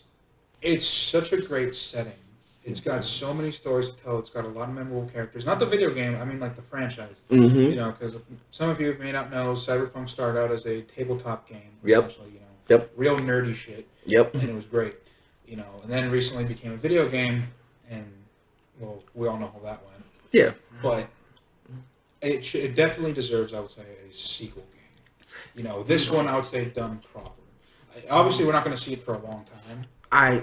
It's such a great setting. It's got so many stories to tell. It's got a lot of memorable characters. Not the video game. I mean, like the franchise. You know, because some of you may not know, Cyberpunk started out as a tabletop game. Essentially, you know, real nerdy shit. And it was great. You know, and then recently became a video game, and well, we all know how that went. Yeah. But it definitely deserves, I would say, a sequel game. You know, this one I would say done proper. Obviously, we're not going to see it for a long time. I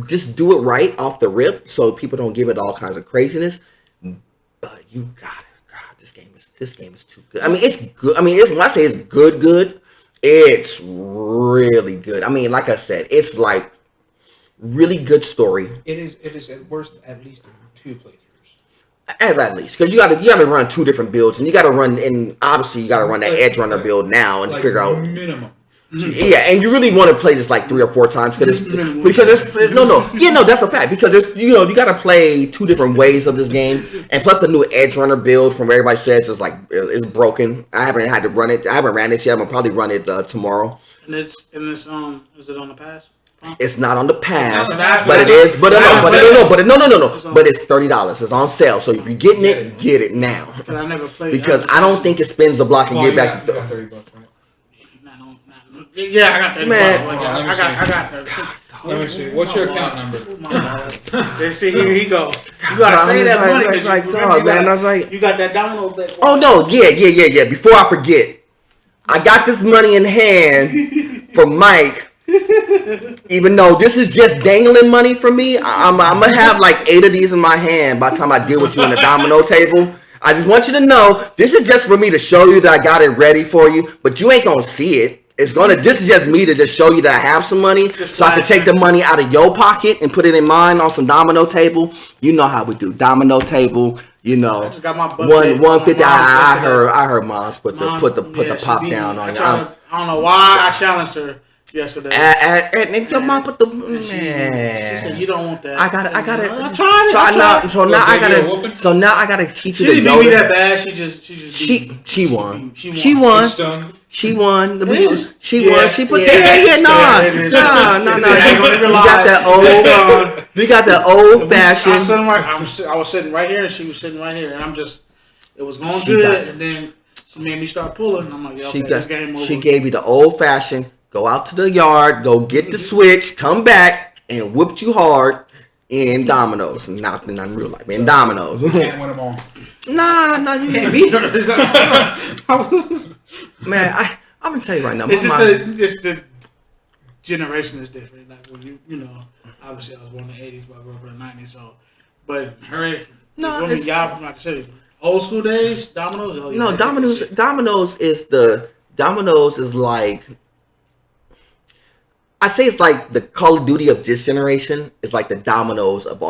just do it right off the rip, so people don't give it all kinds of craziness. But you got it. God, this game is too good. I mean, it's good. I mean, when I say it's good, it's really good. I mean, like I said, it's like really good story. It is at worst at least 2 playthroughs. At least, because you gotta run 2 different builds, and you gotta run, and obviously you gotta run that Edge Runner build now and figure out minimum. Yeah, and you really want to play this like 3 or 4 times because that's a fact, because there's you got to play 2 different ways of this game, and plus the new Edge Runner build from everybody says is broken. I haven't had to run it. I haven't ran it yet. I'm gonna probably run it tomorrow. And is it on the pass? It's not on the pass, but it is. But no. But it's $30. It's on sale, so if you're getting it, get it now. I never played because I don't think it spins the block and get back. $30, right? Yeah, I got that. Man, I got that. Let me see. What's your account number? See, here he go. You gotta say that money. It's like, dog, man. I was like, you got that domino bet. Oh no, yeah. Before I forget, I got this money in hand for Mike. Even though this is just dangling money for me, I'm gonna have like 8 of these in my hand by the time I deal with you in the domino table. I just want you to know this is just for me to show you that I got it ready for you, but you ain't gonna see it. This is just me to just show you that I have some money, so I can take the money out of your pocket and put it in mine on some domino table. You know how we do domino table. You know, I just got my 150. I heard Mom's put the pop down on you. I don't know why I challenged her yesterday. And your mom put the man. She said you don't want that. I got it. I tried it. So now I gotta teach you to know. She didn't beat me that bad. She won. She won. She won. She put no. You got that old fashioned. I was sitting right here, and she was sitting right here, and it was going good, and then she made me start pulling. I'm like, this game over. She gave you the old fashioned. Go out to the yard, go get the switch, come back, and whipped you hard in dominoes. Not in real life, in dominoes. You can't win them all. Nah, you can't beat her. Man, I'm gonna tell you right now. It's the generation is different. Like when you know, obviously I was born in the '80s, but I grew up in the '90s. So, but her, y'all, like I said, Old school days, Domino's. Oh, no, Domino's is like. I say it's like the Call of Duty of this generation. It's like the Domino's of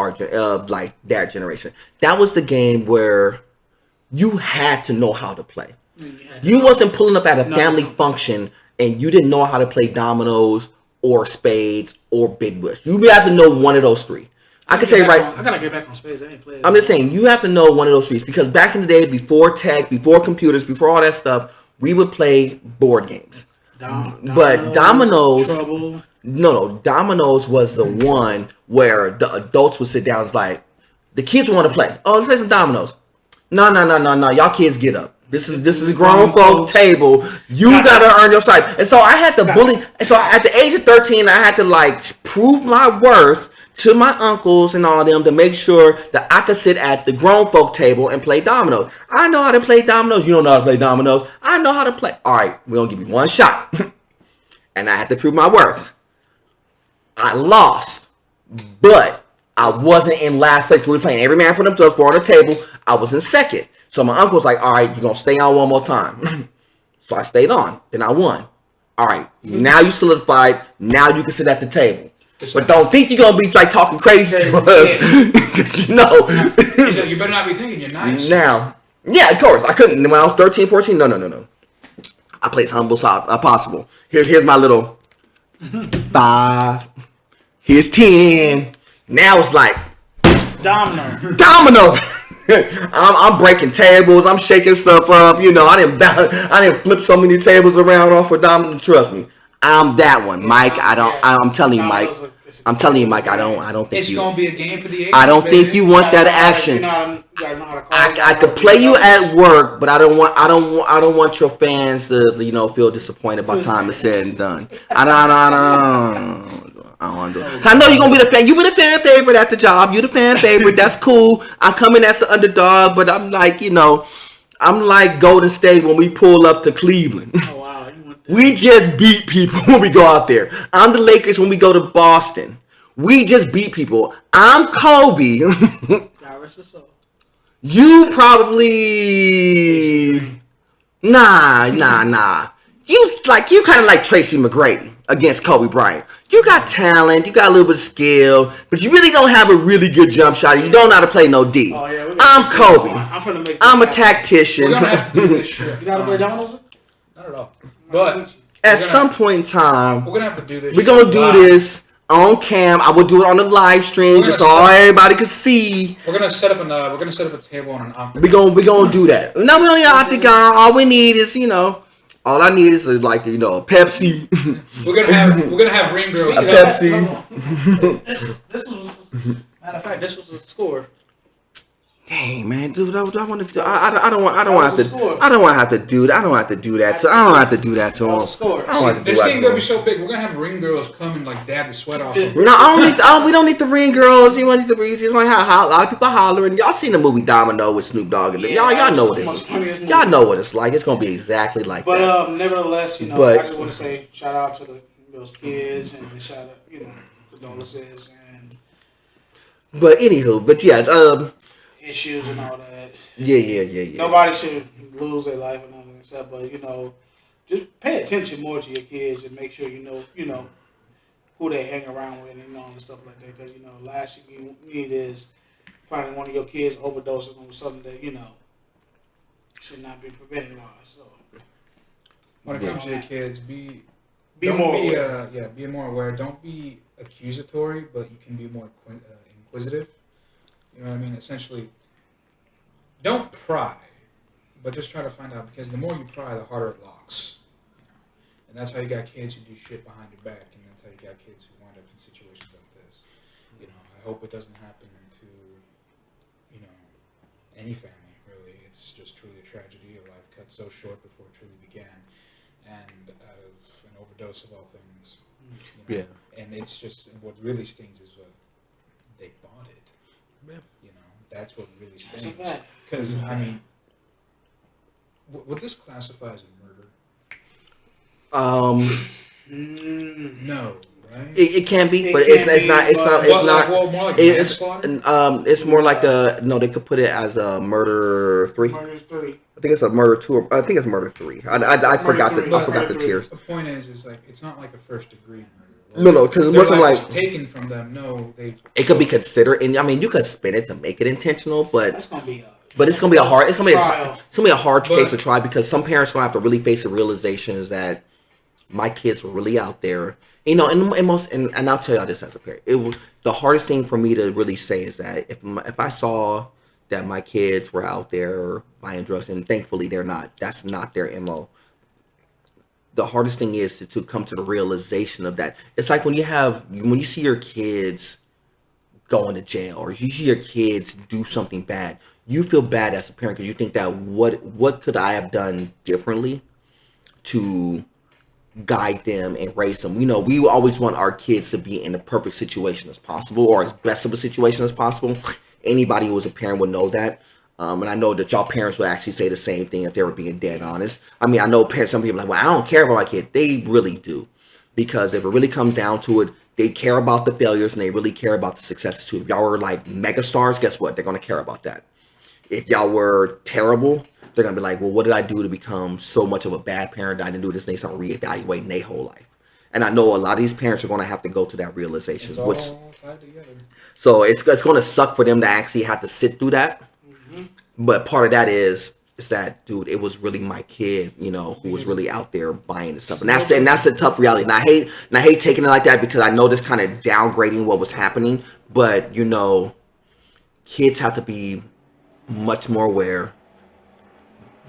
like that generation. That was the game where you had to know how to play. You wasn't pulling up at a family function and you didn't know how to play Domino's or Spades or Big Bush. You have to know one of those three. I can say right. I gotta get back on Spades. I ain't played. I'm just saying you have to know one of those three because back in the day, before tech, before computers, before all that stuff, we would play board games. But Domino's, Domino's was the one where the adults would sit down. It's like the kids want to play. Oh, let's play some Domino's. No. Y'all kids get up. This is a grown folk table. You gotta earn your stripes. And so I had to bully. And so at the age of 13, I had to like prove my worth to my uncles and all them to make sure that I could sit at the grown folk table and play dominoes. I know how to play dominoes. You don't know how to play dominoes. I know how to play. All right, we're going to give you one shot. And I had to prove my worth. I lost, but I wasn't in last place. We were playing every man for themselves, four on the table. I was in second. So my uncle was like, all right, you're going to stay on one more time. So I stayed on. Then I won. All right, now you solidified. Now you can sit at the table. But don't think you're going to be like talking crazy to us. Because you better not be thinking you're nice. Now, yeah, of course. I couldn't. When I was 13, 14, no. I played as humble as possible. Here's my little 5. Here's 10. Now it's like Domino. I'm breaking tables. I'm shaking stuff up. I didn't flip so many tables around off of Domino. Trust me. I'm that one, Mike. I'm telling you, Mike. I don't think it's gonna be a game for the ages. I don't think you want that action. I could play you at work, but I don't want your fans to feel disappointed by the time it's said and done. I don't want to do it. I know you're gonna be the fan. You be the fan favorite at the job. You the fan favorite. That's cool. I'm coming as an underdog, but I'm like I'm like Golden State when we pull up to Cleveland. Oh, wow. We just beat people when we go out there. I'm the Lakers when we go to Boston. We just beat people. I'm Kobe. You probably nah. You kind of like Tracy McGrady against Kobe Bryant. You got talent, you got a little bit of skill, but you really don't have a really good jump shot. You don't know how to play no D. Oh, yeah, I'm Kobe. I'm a tactician. We're gonna have to do this shit. You know how to play dominoes? Not at all. But at some point in time, we're gonna have to do this. We're gonna do this on cam. I will do it on the live stream just so everybody can see. We're gonna set up a table on an octagon. We're gonna do that. No, we don't need an octagon. All we need is all I need is a Pepsi. We're gonna have ring girls. A Pepsi. This was matter of fact. This was the score. Dang, man, dude, I want to do. I don't want to have to do that. I don't have to do that. So I don't have to do that to him. This game gonna be so big. We're gonna have ring girls come and dab the sweat off. We don't need the ring girls. You want the ring? You want a lot of people hollering. Y'all seen the movie Domino with Snoop Dogg and y'all know what it is. Y'all know what it's like. It's gonna be exactly like that. But nevertheless, I just want to say shout out to those kids and shout out, condolences and. But anywho, issues and all that. Yeah. Nobody should lose their life and all that stuff, but just pay attention more to your kids and make sure you know who they hang around with and and stuff like that. Because last thing you need is finding one of your kids overdosing on something that should not be prevented on. So when it comes to your kids, be more aware. Don't be accusatory, but you can be more inquisitive. You know what I mean? Essentially, don't pry, but just try to find out, because the more you pry, the harder it locks. And that's how you got kids who do shit behind your back, and that's how you got kids who wind up in situations like this. I hope it doesn't happen to, any family, really. It's just truly a tragedy, a life cut so short before it truly began, and out of an overdose of all things. Yeah. And it's just, what really stings is what they bought it. Yeah. That's what really stings. Because, would this classify as a murder? No. No. right? It can be, but it's more like a no. They could put it as a murder 3. Murder 3. I think it's a murder 2. I think it's murder 3. I forgot the tiers. The point is like it's not like a first degree murder. No, because it wasn't like taken from them. No, it could be considered, and I mean you could spin it to make it intentional, but it's gonna be a hard case to try because some parents are gonna have to really face the realization is that my kids were really out there. You know, and I'll tell y'all this as a parent. It was the hardest thing for me to really say is that if I saw that my kids were out there buying drugs, and thankfully they're not. That's not their MO. The hardest thing is to come to the realization of that. It's like when you see your kids going to jail or you see your kids do something bad, you feel bad as a parent because you think that what could I have done differently to guide them and raise them. You know, we always want our kids to be in the perfect situation as possible or as best of a situation as possible. Anybody who was a parent would know that. And I know that y'all parents would actually say the same thing if they were being dead honest. I mean, I know parents, some people are like, well, I don't care about my kid. They really do. Because if it really comes down to it, they care about the failures and they really care about the successes too. If y'all were like mega stars, guess what? They're going to care about that. If y'all were terrible, they're going to be like, well, what did I do to become so much of a bad parent that I didn't do this? And they start reevaluating their whole life. And I know a lot of these parents are going to have to go to that realization. It's all tied together. So it's going to suck for them to actually have to sit through that. Mm-hmm. But part of that is that, dude, it was really my kid, you know, who was really out there buying this stuff. And that's a tough reality. And I hate taking it like that because I know this kind of downgrading what was happening. But, you know, kids have to be much more aware.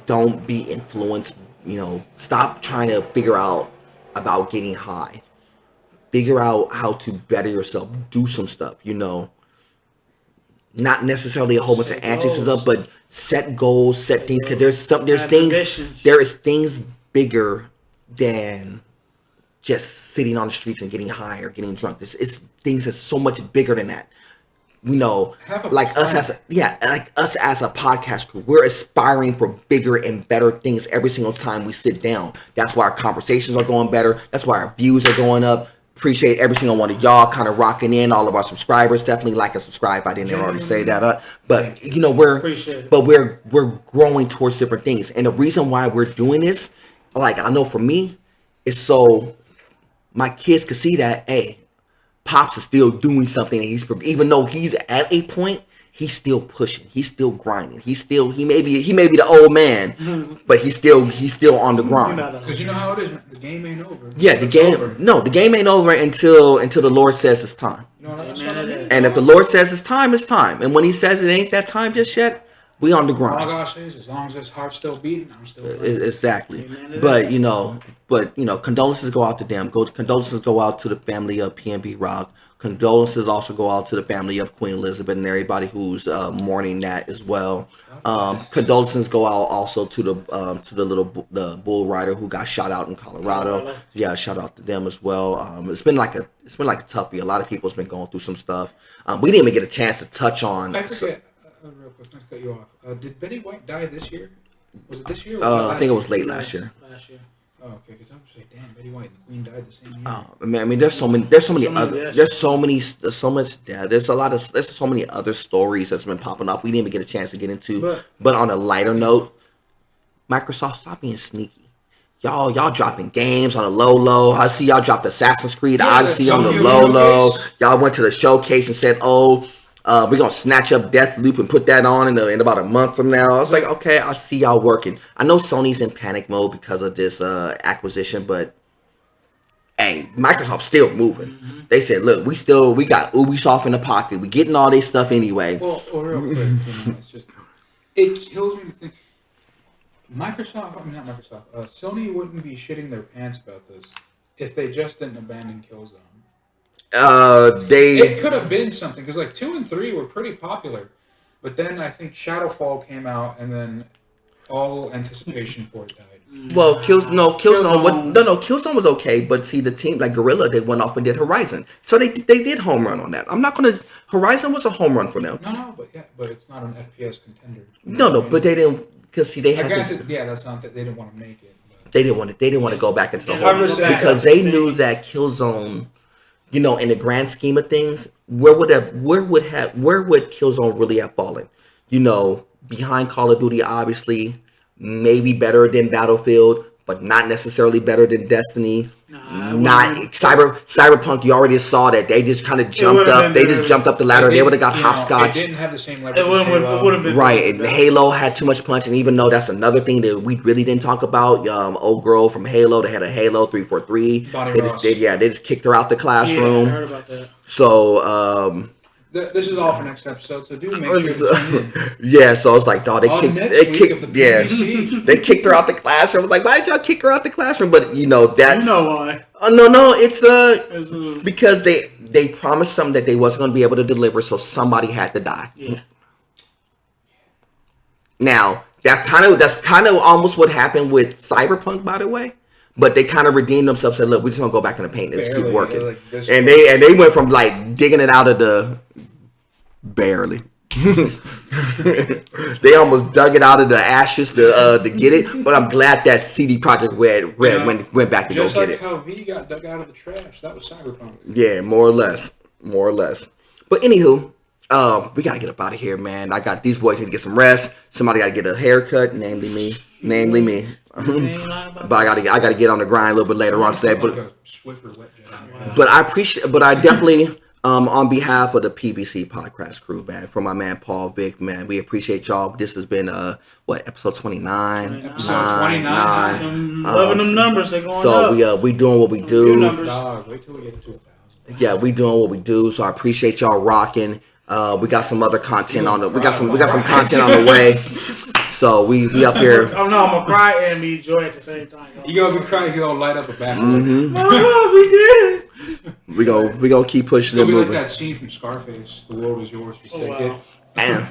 Don't be influenced, you know, stop trying to figure out about getting high. Figure out how to better yourself. Do some stuff, you know. Not necessarily a whole bunch of antics and stuff, but set goals, set things. Because there is things bigger than just sitting on the streets and getting high or getting drunk. It's things that's so much bigger than that. You know, like us as a podcast crew, we're aspiring for bigger and better things every single time we sit down. That's why our conversations are going better. That's why our views are going up. Appreciate every single one of y'all kind of rocking in. All of our subscribers, definitely like and subscribe. I didn't already say that, but you know we're growing towards different things, and the reason why we're doing this, like I know for me, is so my kids could see that hey, Pops is still doing something, and even though he's at a point, he's still pushing, he's still grinding, he may be the old man, but he's still on the grind. Because you know how it is, the game ain't over. Yeah, the game ain't over until the Lord says it's time. You know what I and if the Lord says it's time, it's time. And when He says it ain't that time just yet, we on the grind. All God says, as long as his heart's still beating, I'm still playing. Exactly. But you know, condolences go out to them. Condolences go out to the family of PNB Rock. Condolences also go out to the family of Queen Elizabeth and everybody who's mourning that as well. Condolences go out also to the bull rider who got shot out in Colorado. Yeah, shout out to them as well. It's been like a toughie. A lot of people's been going through some stuff. We didn't even get a chance to touch on. I forget. Real quick, not to cut you off. Did Betty White die this year? Was it this year? I think it was late last year. Oh, okay. Because I was like, damn, Betty White and the Queen died the same year. I mean, there's so many other stories that's been popping up. We didn't even get a chance to get into. But on a lighter note, Microsoft, stop being sneaky. Y'all dropping games on the low. I see y'all dropped Assassin's Creed Odyssey on the low. Y'all went to the showcase and said, we're going to snatch up Deathloop and put that on in about a month from now. I was like, okay, I'll see y'all working. I know Sony's in panic mode because of this acquisition, but hey, Microsoft's still moving. Mm-hmm. They said, look, we got Ubisoft in the pocket. We getting all this stuff anyway. Well, real quick, it's just, it kills me to think. Sony wouldn't be shitting their pants about this if they just didn't abandon Killzone. It could have been something because like 2 and 3 were pretty popular, but then I think Shadowfall came out and then all anticipation for it died. Well, Killzone was okay, but see the team like Guerrilla, they went off and did Horizon, so they did home run on that. Horizon was a home run for them. No, but it's not an FPS contender. No, but they didn't because see they had that's not that they didn't want to make it. But they didn't want to go back into the hole because they knew that Killzone. in the grand scheme of things, where would Killzone really have fallen? Behind Call of Duty, obviously, maybe better than Battlefield, but not necessarily better than Destiny. Not Cyberpunk. You already saw that they just kind of jumped up. They just jumped up the ladder. They would have got hopscotch. It didn't have the same leverage. It would have been right. And Halo had too much punch. And even though that's another thing that we really didn't talk about, old girl from Halo, they had a Halo 343. They just kicked her out the classroom. Yeah, I heard about that. So this is all for next episode, so do make sure to tune in. Yeah, so it's like, dog, they kicked they kicked her out the classroom. I was like, why did y'all kick her out the classroom? But that's why. No, it's because they promised something that they wasn't going to be able to deliver, so somebody had to die. Yeah. Now that's kind of almost what happened with Cyberpunk, by the way. But they kind of redeemed themselves and said, look, we're just going to go back in the paint and just keep working. And they went from like digging it out of the... Barely. They almost dug it out of the ashes to get it. But I'm glad that CD Projekt Red went back to go get it. Just like how V got dug out of the trash. That was Cyberpunk. Yeah, more or less. But anywho, we got to get up out of here, man. I got these boys need to get some rest. Somebody got to get a haircut, namely me. But I gotta get on the grind a little bit later on today. But I definitely on behalf of the PVC Podcast crew, man, from my man Paul Vic, man, we appreciate y'all. This has been episode 29. Episode 29. Loving them numbers, they're going up. So we doing what we do. Wait till we get to 2,000. Yeah, we doing what we do. So I appreciate y'all rocking. We got some other content on the. We got some content on the way. So we up here. Oh no, I'm gonna cry and be joy at the same time. You gonna be crying? You gonna light up a back? Oh, we did. We gonna keep pushing it. It'll be like that scene from Scarface. The world is yours. Just take it. And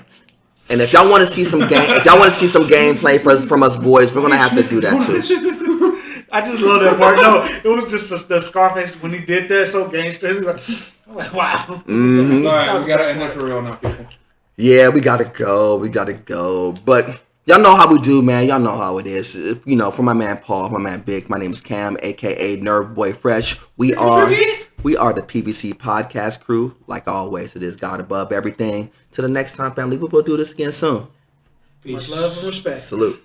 if y'all want to see some gameplay from us boys, we're gonna have to do that too. I just love that part. No, it was just the Scarface when he did that so gangster. I'm like, wow. Mm-hmm. All right, we gotta end it for real now, people. Yeah, we gotta go. But y'all know how we do, man. Y'all know how it is. For my man Paul, my man Big, my name is Cam, aka Nerve Boy Fresh. We are the PVC Podcast crew. Like always, it is God above everything. Till the next time, family, we will do this again soon. Peace, love, and respect. Salute.